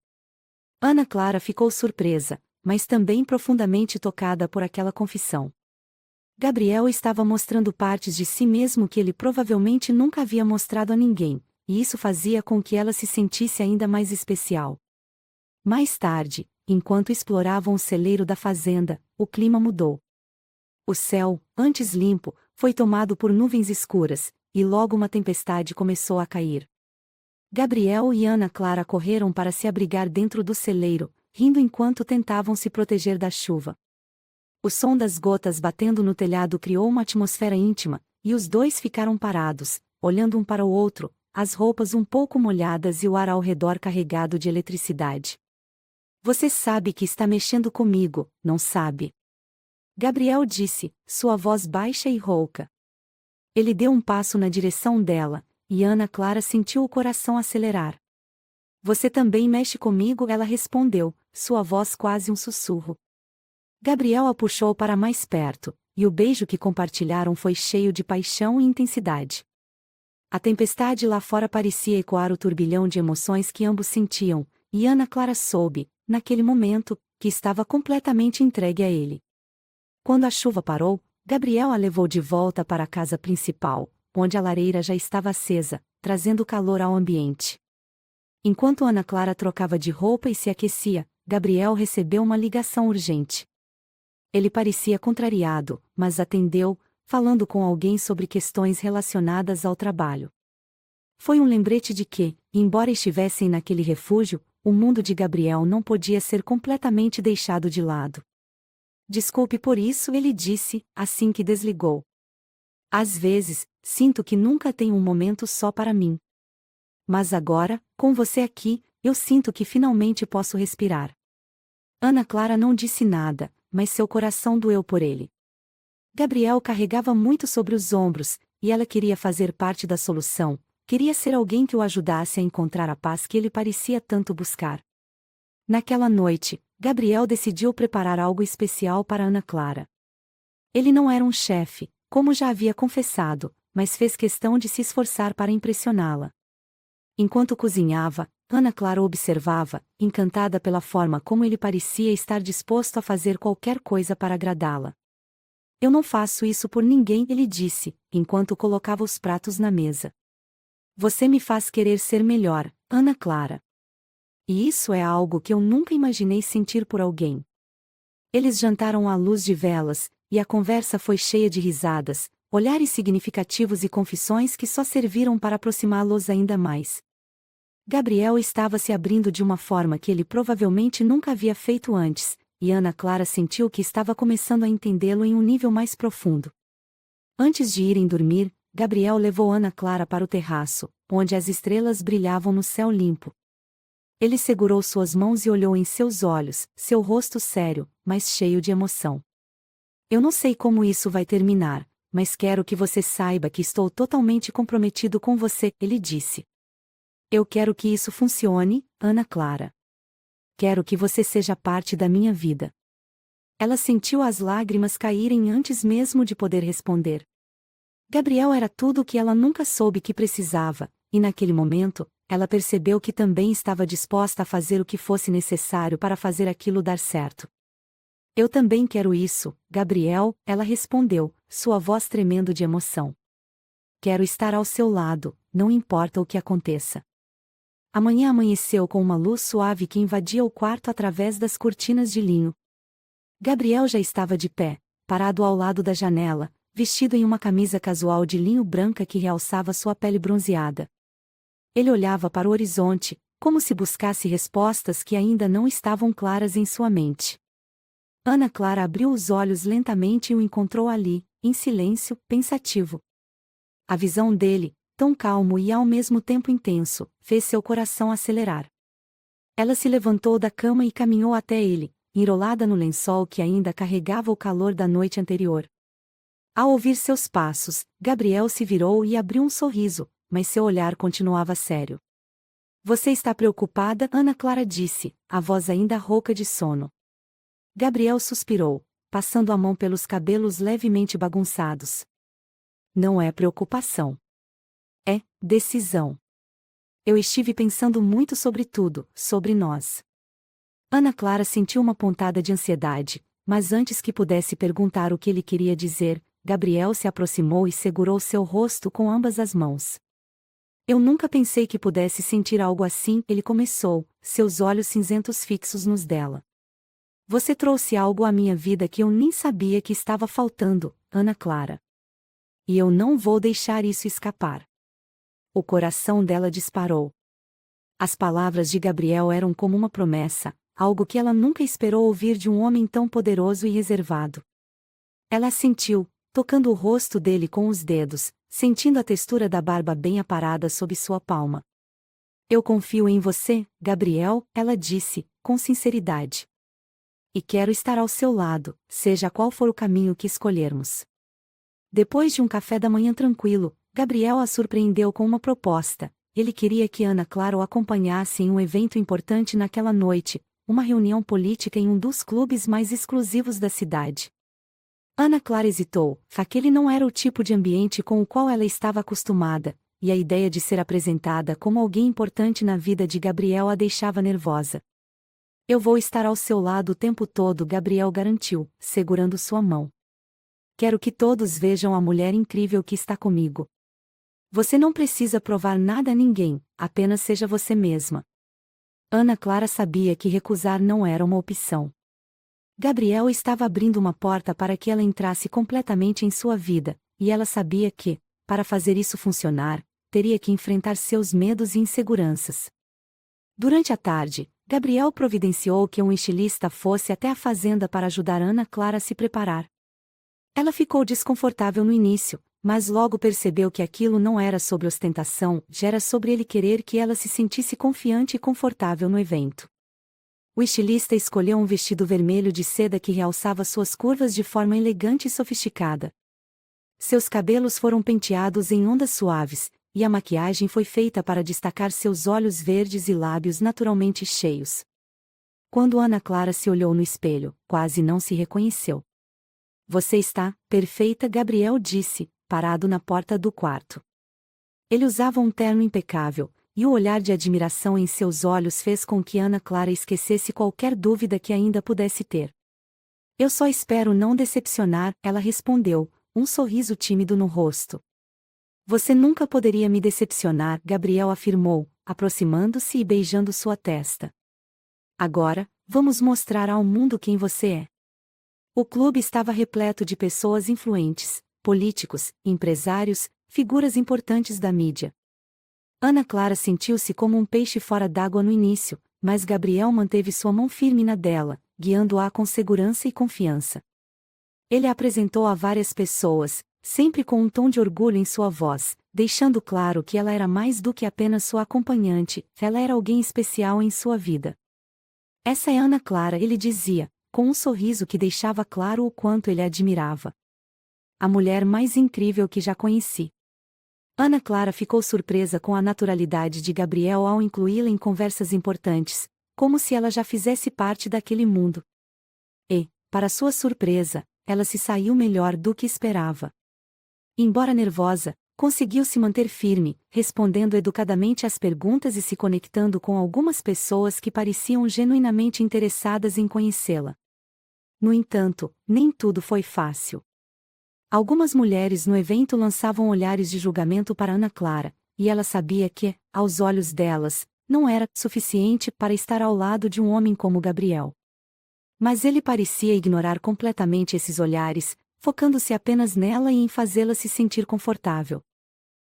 Ana Clara ficou surpresa, mas também profundamente tocada por aquela confissão. Gabriel estava mostrando partes de si mesmo que ele provavelmente nunca havia mostrado a ninguém, e isso fazia com que ela se sentisse ainda mais especial. Mais tarde, enquanto exploravam o celeiro da fazenda, o clima mudou. O céu, antes limpo, foi tomado por nuvens escuras, e logo uma tempestade começou a cair. Gabriel e Ana Clara correram para se abrigar dentro do celeiro, rindo enquanto tentavam se proteger da chuva. O som das gotas batendo no telhado criou uma atmosfera íntima, e os dois ficaram parados, olhando um para o outro, as roupas um pouco molhadas e o ar ao redor carregado de eletricidade. Você sabe que está mexendo comigo, não sabe? Gabriel disse, sua voz baixa e rouca. Ele deu um passo na direção dela, e Ana Clara sentiu o coração acelerar. Você também mexe comigo, ela respondeu, sua voz quase um sussurro. Gabriel a puxou para mais perto, e o beijo que compartilharam foi cheio de paixão e intensidade. A tempestade lá fora parecia ecoar o turbilhão de emoções que ambos sentiam, e Ana Clara soube, naquele momento, que estava completamente entregue a ele. Quando a chuva parou, Gabriel a levou de volta para a casa principal, onde a lareira já estava acesa, trazendo calor ao ambiente. Enquanto Ana Clara trocava de roupa e se aquecia, Gabriel recebeu uma ligação urgente. Ele parecia contrariado, mas atendeu, falando com alguém sobre questões relacionadas ao trabalho. Foi um lembrete de que, embora estivessem naquele refúgio, o mundo de Gabriel não podia ser completamente deixado de lado. Desculpe por isso, ele disse, assim que desligou. Às vezes, sinto que nunca tenho um momento só para mim. Mas agora, com você aqui, eu sinto que finalmente posso respirar. Ana Clara não disse nada, mas seu coração doeu por ele. Gabriel carregava muito sobre os ombros, e ela queria fazer parte da solução, queria ser alguém que o ajudasse a encontrar a paz que ele parecia tanto buscar. Naquela noite, Gabriel decidiu preparar algo especial para Ana Clara. Ele não era um chefe, como já havia confessado, mas fez questão de se esforçar para impressioná-la. Enquanto cozinhava, Ana Clara observava, encantada pela forma como ele parecia estar disposto a fazer qualquer coisa para agradá-la. Eu não faço isso por ninguém, ele disse, enquanto colocava os pratos na mesa. Você me faz querer ser melhor, Ana Clara. E isso é algo que eu nunca imaginei sentir por alguém. Eles jantaram à luz de velas, e a conversa foi cheia de risadas, olhares significativos e confissões que só serviram para aproximá-los ainda mais. Gabriel estava se abrindo de uma forma que ele provavelmente nunca havia feito antes, e Ana Clara sentiu que estava começando a entendê-lo em um nível mais profundo. Antes de irem dormir, Gabriel levou Ana Clara para o terraço, onde as estrelas brilhavam no céu limpo. Ele segurou suas mãos e olhou em seus olhos, seu rosto sério, mas cheio de emoção. Eu não sei como isso vai terminar, mas quero que você saiba que estou totalmente comprometido com você, ele disse. Eu quero que isso funcione, Ana Clara. Quero que você seja parte da minha vida. Ela sentiu as lágrimas caírem antes mesmo de poder responder. Gabriel era tudo o que ela nunca soube que precisava, e naquele momento, ela percebeu que também estava disposta a fazer o que fosse necessário para fazer aquilo dar certo. Eu também quero isso, Gabriel, ela respondeu, sua voz tremendo de emoção. Quero estar ao seu lado, não importa o que aconteça. A manhã amanheceu com uma luz suave que invadia o quarto através das cortinas de linho. Gabriel já estava de pé, parado ao lado da janela, vestido em uma camisa casual de linho branca que realçava sua pele bronzeada. Ele olhava para o horizonte, como se buscasse respostas que ainda não estavam claras em sua mente. Ana Clara abriu os olhos lentamente e o encontrou ali, em silêncio, pensativo. A visão dele, tão calmo e ao mesmo tempo intenso, fez seu coração acelerar. Ela se levantou da cama e caminhou até ele, enrolada no lençol que ainda carregava o calor da noite anterior. Ao ouvir seus passos, Gabriel se virou e abriu um sorriso, mas seu olhar continuava sério. Você está preocupada? Ana Clara disse, a voz ainda rouca de sono. Gabriel suspirou, passando a mão pelos cabelos levemente bagunçados. Não é preocupação. É decisão. Eu estive pensando muito sobre tudo, sobre nós. Ana Clara sentiu uma pontada de ansiedade, mas antes que pudesse perguntar o que ele queria dizer, Gabriel se aproximou e segurou seu rosto com ambas as mãos. Eu nunca pensei que pudesse sentir algo assim, ele começou, seus olhos cinzentos fixos nos dela. Você trouxe algo à minha vida que eu nem sabia que estava faltando, Ana Clara. E eu não vou deixar isso escapar. O coração dela disparou. As palavras de Gabriel eram como uma promessa, algo que ela nunca esperou ouvir de um homem tão poderoso e reservado. Ela sentiu, tocando o rosto dele com os dedos, sentindo a textura da barba bem aparada sob sua palma. Eu confio em você, Gabriel, ela disse, com sinceridade. E quero estar ao seu lado, seja qual for o caminho que escolhermos. Depois de um café da manhã tranquilo, Gabriel a surpreendeu com uma proposta. Ele queria que Ana Clara o acompanhasse em um evento importante naquela noite, uma reunião política em um dos clubes mais exclusivos da cidade. Ana Clara hesitou, aquele não era o tipo de ambiente com o qual ela estava acostumada, e a ideia de ser apresentada como alguém importante na vida de Gabriel a deixava nervosa. Eu vou estar ao seu lado o tempo todo, Gabriel garantiu, segurando sua mão. Quero que todos vejam a mulher incrível que está comigo. Você não precisa provar nada a ninguém, apenas seja você mesma. Ana Clara sabia que recusar não era uma opção. Gabriel estava abrindo uma porta para que ela entrasse completamente em sua vida, e ela sabia que, para fazer isso funcionar, teria que enfrentar seus medos e inseguranças. Durante a tarde, Gabriel providenciou que um estilista fosse até a fazenda para ajudar Ana Clara a se preparar. Ela ficou desconfortável no início, mas logo percebeu que aquilo não era sobre ostentação, já era sobre ele querer que ela se sentisse confiante e confortável no evento. O estilista escolheu um vestido vermelho de seda que realçava suas curvas de forma elegante e sofisticada. Seus cabelos foram penteados em ondas suaves, e a maquiagem foi feita para destacar seus olhos verdes e lábios naturalmente cheios. Quando Ana Clara se olhou no espelho, quase não se reconheceu. Você está perfeita, Gabriel disse, parado na porta do quarto. Ele usava um terno impecável, e o olhar de admiração em seus olhos fez com que Ana Clara esquecesse qualquer dúvida que ainda pudesse ter. Eu só espero não decepcionar, ela respondeu, um sorriso tímido no rosto. Você nunca poderia me decepcionar, Gabriel afirmou, aproximando-se e beijando sua testa. Agora, vamos mostrar ao mundo quem você é. O clube estava repleto de pessoas influentes, políticos, empresários, figuras importantes da mídia. Ana Clara sentiu-se como um peixe fora d'água no início, mas Gabriel manteve sua mão firme na dela, guiando-a com segurança e confiança. Ele a apresentou a várias pessoas, sempre com um tom de orgulho em sua voz, deixando claro que ela era mais do que apenas sua acompanhante, ela era alguém especial em sua vida. Essa é Ana Clara, ele dizia, com um sorriso que deixava claro o quanto ele a admirava. A mulher mais incrível que já conheci. Ana Clara ficou surpresa com a naturalidade de Gabriel ao incluí-la em conversas importantes, como se ela já fizesse parte daquele mundo. E, para sua surpresa, ela se saiu melhor do que esperava. Embora nervosa, conseguiu se manter firme, respondendo educadamente às perguntas e se conectando com algumas pessoas que pareciam genuinamente interessadas em conhecê-la. No entanto, nem tudo foi fácil. Algumas mulheres no evento lançavam olhares de julgamento para Ana Clara, e ela sabia que, aos olhos delas, não era suficiente para estar ao lado de um homem como Gabriel. Mas ele parecia ignorar completamente esses olhares, focando-se apenas nela e em fazê-la se sentir confortável.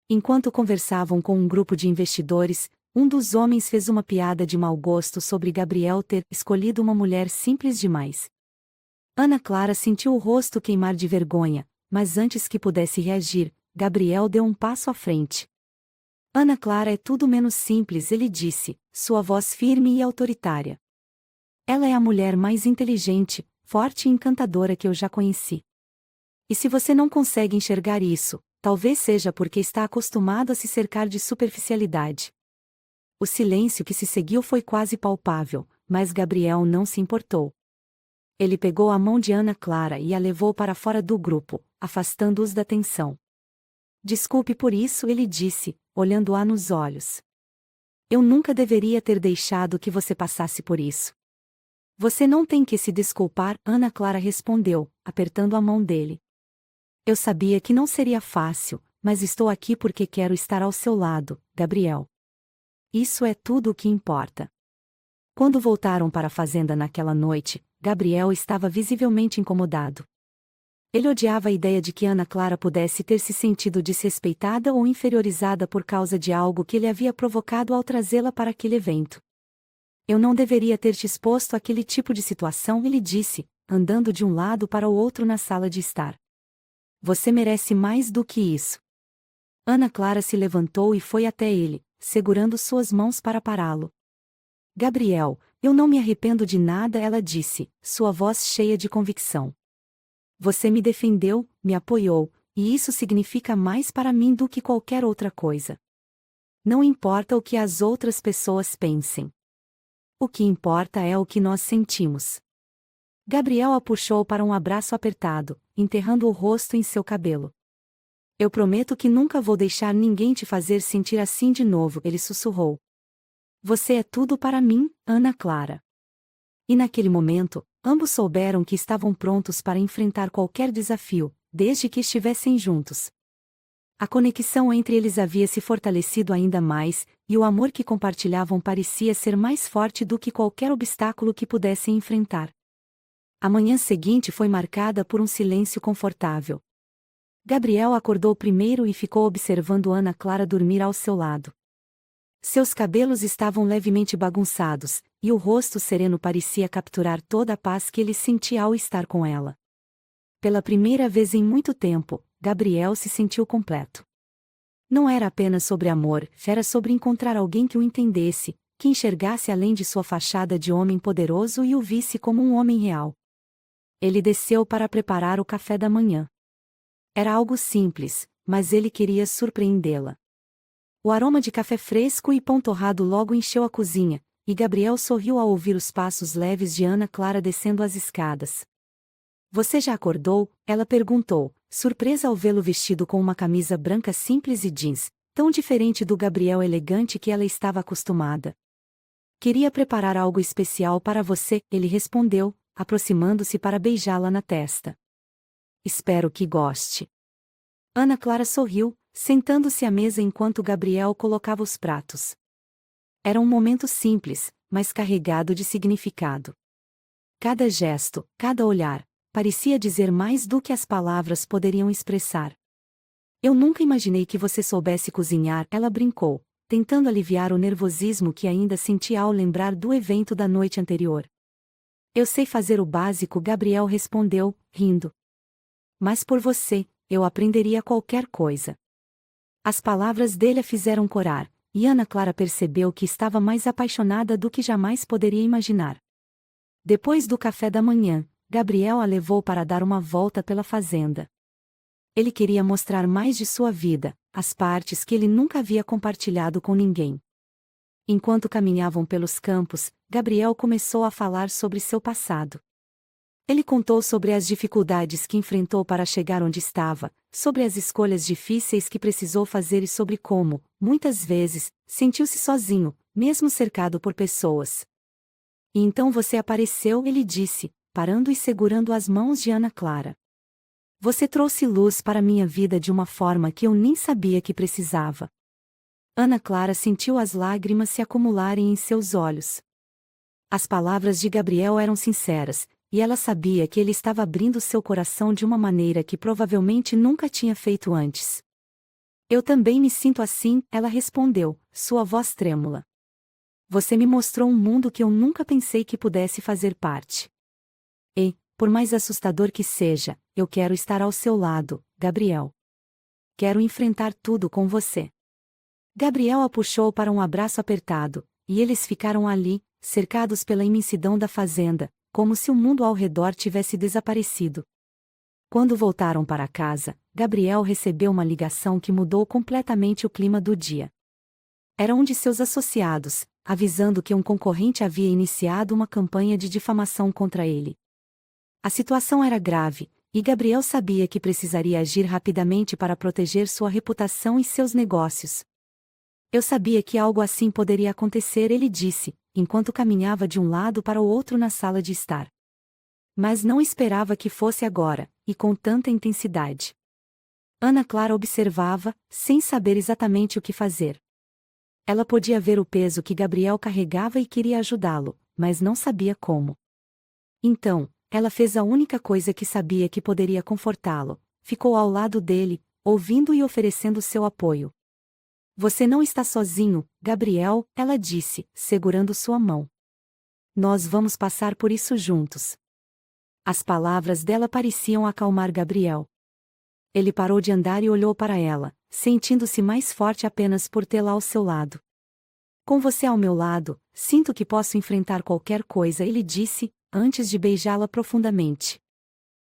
Enquanto conversavam com um grupo de investidores, um dos homens fez uma piada de mau gosto sobre Gabriel ter escolhido uma mulher simples demais. Ana Clara sentiu o rosto queimar de vergonha, mas antes que pudesse reagir, Gabriel deu um passo à frente. Ana Clara é tudo menos simples, ele disse, sua voz firme e autoritária. Ela é a mulher mais inteligente, forte e encantadora que eu já conheci. E se você não consegue enxergar isso, talvez seja porque está acostumado a se cercar de superficialidade. O silêncio que se seguiu foi quase palpável, mas Gabriel não se importou. Ele pegou a mão de Ana Clara e a levou para fora do grupo, afastando-os da tensão. Desculpe por isso, ele disse, olhando-a nos olhos. Eu nunca deveria ter deixado que você passasse por isso. Você não tem que se desculpar, Ana Clara respondeu, apertando a mão dele. Eu sabia que não seria fácil, mas estou aqui porque quero estar ao seu lado, Gabriel. Isso é tudo o que importa. Quando voltaram para a fazenda naquela noite, Gabriel estava visivelmente incomodado. Ele odiava a ideia de que Ana Clara pudesse ter se sentido desrespeitada ou inferiorizada por causa de algo que ele havia provocado ao trazê-la para aquele evento. Eu não deveria ter te exposto àquele tipo de situação, ele disse, andando de um lado para o outro na sala de estar. Você merece mais do que isso. Ana Clara se levantou e foi até ele, segurando suas mãos para pará-lo. Gabriel, eu não me arrependo de nada, ela disse, sua voz cheia de convicção. Você me defendeu, me apoiou, e isso significa mais para mim do que qualquer outra coisa. Não importa o que as outras pessoas pensem. O que importa é o que nós sentimos. Gabriel a puxou para um abraço apertado, enterrando o rosto em seu cabelo. Eu prometo que nunca vou deixar ninguém te fazer sentir assim de novo, ele sussurrou. Você é tudo para mim, Ana Clara. E naquele momento, ambos souberam que estavam prontos para enfrentar qualquer desafio, desde que estivessem juntos. A conexão entre eles havia se fortalecido ainda mais, e o amor que compartilhavam parecia ser mais forte do que qualquer obstáculo que pudessem enfrentar. A manhã seguinte foi marcada por um silêncio confortável. Gabriel acordou primeiro e ficou observando Ana Clara dormir ao seu lado. Seus cabelos estavam levemente bagunçados, e o rosto sereno parecia capturar toda a paz que ele sentia ao estar com ela. Pela primeira vez em muito tempo, Gabriel se sentiu completo. Não era apenas sobre amor, era sobre encontrar alguém que o entendesse, que enxergasse além de sua fachada de homem poderoso e o visse como um homem real. Ele desceu para preparar o café da manhã. Era algo simples, mas ele queria surpreendê-la. O aroma de café fresco e pão torrado logo encheu a cozinha, e Gabriel sorriu ao ouvir os passos leves de Ana Clara descendo as escadas. Você já acordou? Ela perguntou, surpresa ao vê-lo vestido com uma camisa branca simples e jeans, tão diferente do Gabriel elegante que ela estava acostumada. Queria preparar algo especial para você, ele respondeu, aproximando-se para beijá-la na testa. Espero que goste. Ana Clara sorriu, sentando-se à mesa enquanto Gabriel colocava os pratos. Era um momento simples, mas carregado de significado. Cada gesto, cada olhar, parecia dizer mais do que as palavras poderiam expressar. Eu nunca imaginei que você soubesse cozinhar, ela brincou, tentando aliviar o nervosismo que ainda sentia ao lembrar do evento da noite anterior. Eu sei fazer o básico, Gabriel respondeu, rindo. Mas por você, eu aprenderia qualquer coisa. As palavras dele a fizeram corar, e Ana Clara percebeu que estava mais apaixonada do que jamais poderia imaginar. Depois do café da manhã, Gabriel a levou para dar uma volta pela fazenda. Ele queria mostrar mais de sua vida, as partes que ele nunca havia compartilhado com ninguém. Enquanto caminhavam pelos campos, Gabriel começou a falar sobre seu passado. Ele contou sobre as dificuldades que enfrentou para chegar onde estava, sobre as escolhas difíceis que precisou fazer e sobre como, muitas vezes, sentiu-se sozinho, mesmo cercado por pessoas. E então você apareceu, ele disse, parando e segurando as mãos de Ana Clara. Você trouxe luz para minha vida de uma forma que eu nem sabia que precisava. Ana Clara sentiu as lágrimas se acumularem em seus olhos. As palavras de Gabriel eram sinceras, e ela sabia que ele estava abrindo seu coração de uma maneira que provavelmente nunca tinha feito antes. Eu também me sinto assim, ela respondeu, sua voz trêmula. Você me mostrou um mundo que eu nunca pensei que pudesse fazer parte. E, por mais assustador que seja, eu quero estar ao seu lado, Gabriel. Quero enfrentar tudo com você. Gabriel a puxou para um abraço apertado, e eles ficaram ali, cercados pela imensidão da fazenda, como se o mundo ao redor tivesse desaparecido. Quando voltaram para casa, Gabriel recebeu uma ligação que mudou completamente o clima do dia. Era um de seus associados, avisando que um concorrente havia iniciado uma campanha de difamação contra ele. A situação era grave, e Gabriel sabia que precisaria agir rapidamente para proteger sua reputação e seus negócios. Eu sabia que algo assim poderia acontecer, ele disse, enquanto caminhava de um lado para o outro na sala de estar. Mas não esperava que fosse agora, e com tanta intensidade. Ana Clara observava, sem saber exatamente o que fazer. Ela podia ver o peso que Gabriel carregava e queria ajudá-lo, mas não sabia como. Então, ela fez a única coisa que sabia que poderia confortá-lo, ficou ao lado dele, ouvindo e oferecendo seu apoio. Você não está sozinho, Gabriel, ela disse, segurando sua mão. Nós vamos passar por isso juntos. As palavras dela pareciam acalmar Gabriel. Ele parou de andar e olhou para ela, sentindo-se mais forte apenas por tê-la ao seu lado. Com você ao meu lado, sinto que posso enfrentar qualquer coisa, ele disse, antes de beijá-la profundamente.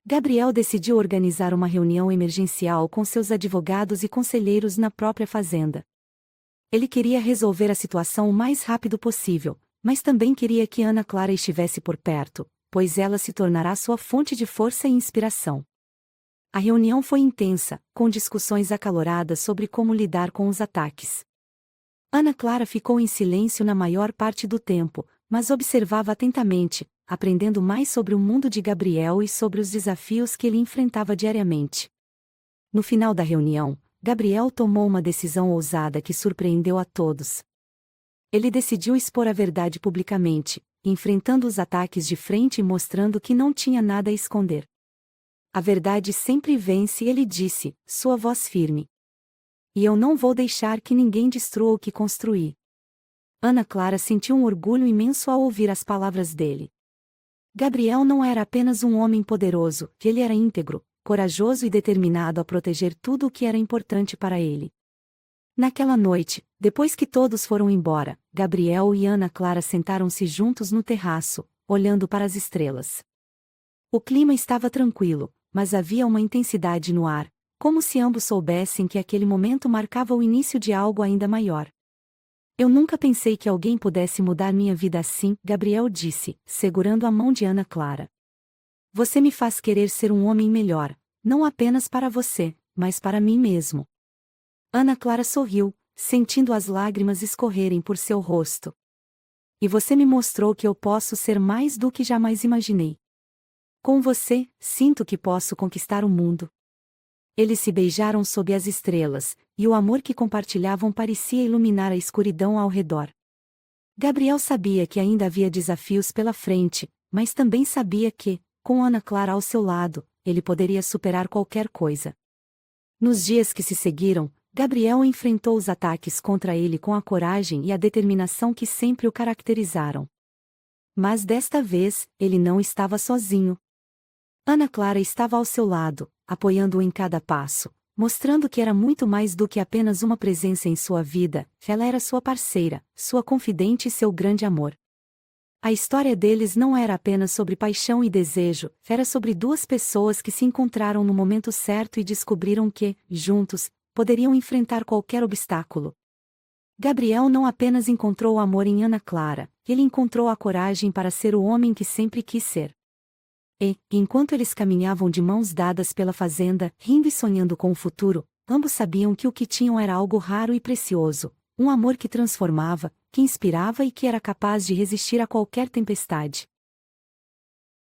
Gabriel decidiu organizar uma reunião emergencial com seus advogados e conselheiros na própria fazenda. Ele queria resolver a situação o mais rápido possível, mas também queria que Ana Clara estivesse por perto, pois ela se tornará sua fonte de força e inspiração. A reunião foi intensa, com discussões acaloradas sobre como lidar com os ataques. Ana Clara ficou em silêncio na maior parte do tempo, mas observava atentamente, aprendendo mais sobre o mundo de Gabriel e sobre os desafios que ele enfrentava diariamente. No final da reunião, Gabriel tomou uma decisão ousada que surpreendeu a todos. Ele decidiu expor a verdade publicamente, enfrentando os ataques de frente e mostrando que não tinha nada a esconder. A verdade sempre vence, ele disse, sua voz firme. E eu não vou deixar que ninguém destrua o que construí. Ana Clara sentiu um orgulho imenso ao ouvir as palavras dele. Gabriel não era apenas um homem poderoso, ele era íntegro, corajoso e determinado a proteger tudo o que era importante para ele. Naquela noite, depois que todos foram embora, Gabriel e Ana Clara sentaram-se juntos no terraço, olhando para as estrelas. O clima estava tranquilo, mas havia uma intensidade no ar, como se ambos soubessem que aquele momento marcava o início de algo ainda maior. Eu nunca pensei que alguém pudesse mudar minha vida assim, Gabriel disse, segurando a mão de Ana Clara. Você me faz querer ser um homem melhor, não apenas para você, mas para mim mesmo. Ana Clara sorriu, sentindo as lágrimas escorrerem por seu rosto. E você me mostrou que eu posso ser mais do que jamais imaginei. Com você, sinto que posso conquistar o mundo. Eles se beijaram sob as estrelas, e o amor que compartilhavam parecia iluminar a escuridão ao redor. Gabriel sabia que ainda havia desafios pela frente, mas também sabia que, com Ana Clara ao seu lado, ele poderia superar qualquer coisa. Nos dias que se seguiram, Gabriel enfrentou os ataques contra ele com a coragem e a determinação que sempre o caracterizaram. Mas desta vez, ele não estava sozinho. Ana Clara estava ao seu lado, apoiando-o em cada passo, mostrando que era muito mais do que apenas uma presença em sua vida. Ela era sua parceira, sua confidente e seu grande amor. A história deles não era apenas sobre paixão e desejo, era sobre duas pessoas que se encontraram no momento certo e descobriram que, juntos, poderiam enfrentar qualquer obstáculo. Gabriel não apenas encontrou o amor em Ana Clara, ele encontrou a coragem para ser o homem que sempre quis ser. E, enquanto eles caminhavam de mãos dadas pela fazenda, rindo e sonhando com o futuro, ambos sabiam que o que tinham era algo raro e precioso, um amor que transformava, que inspirava e que era capaz de resistir a qualquer tempestade.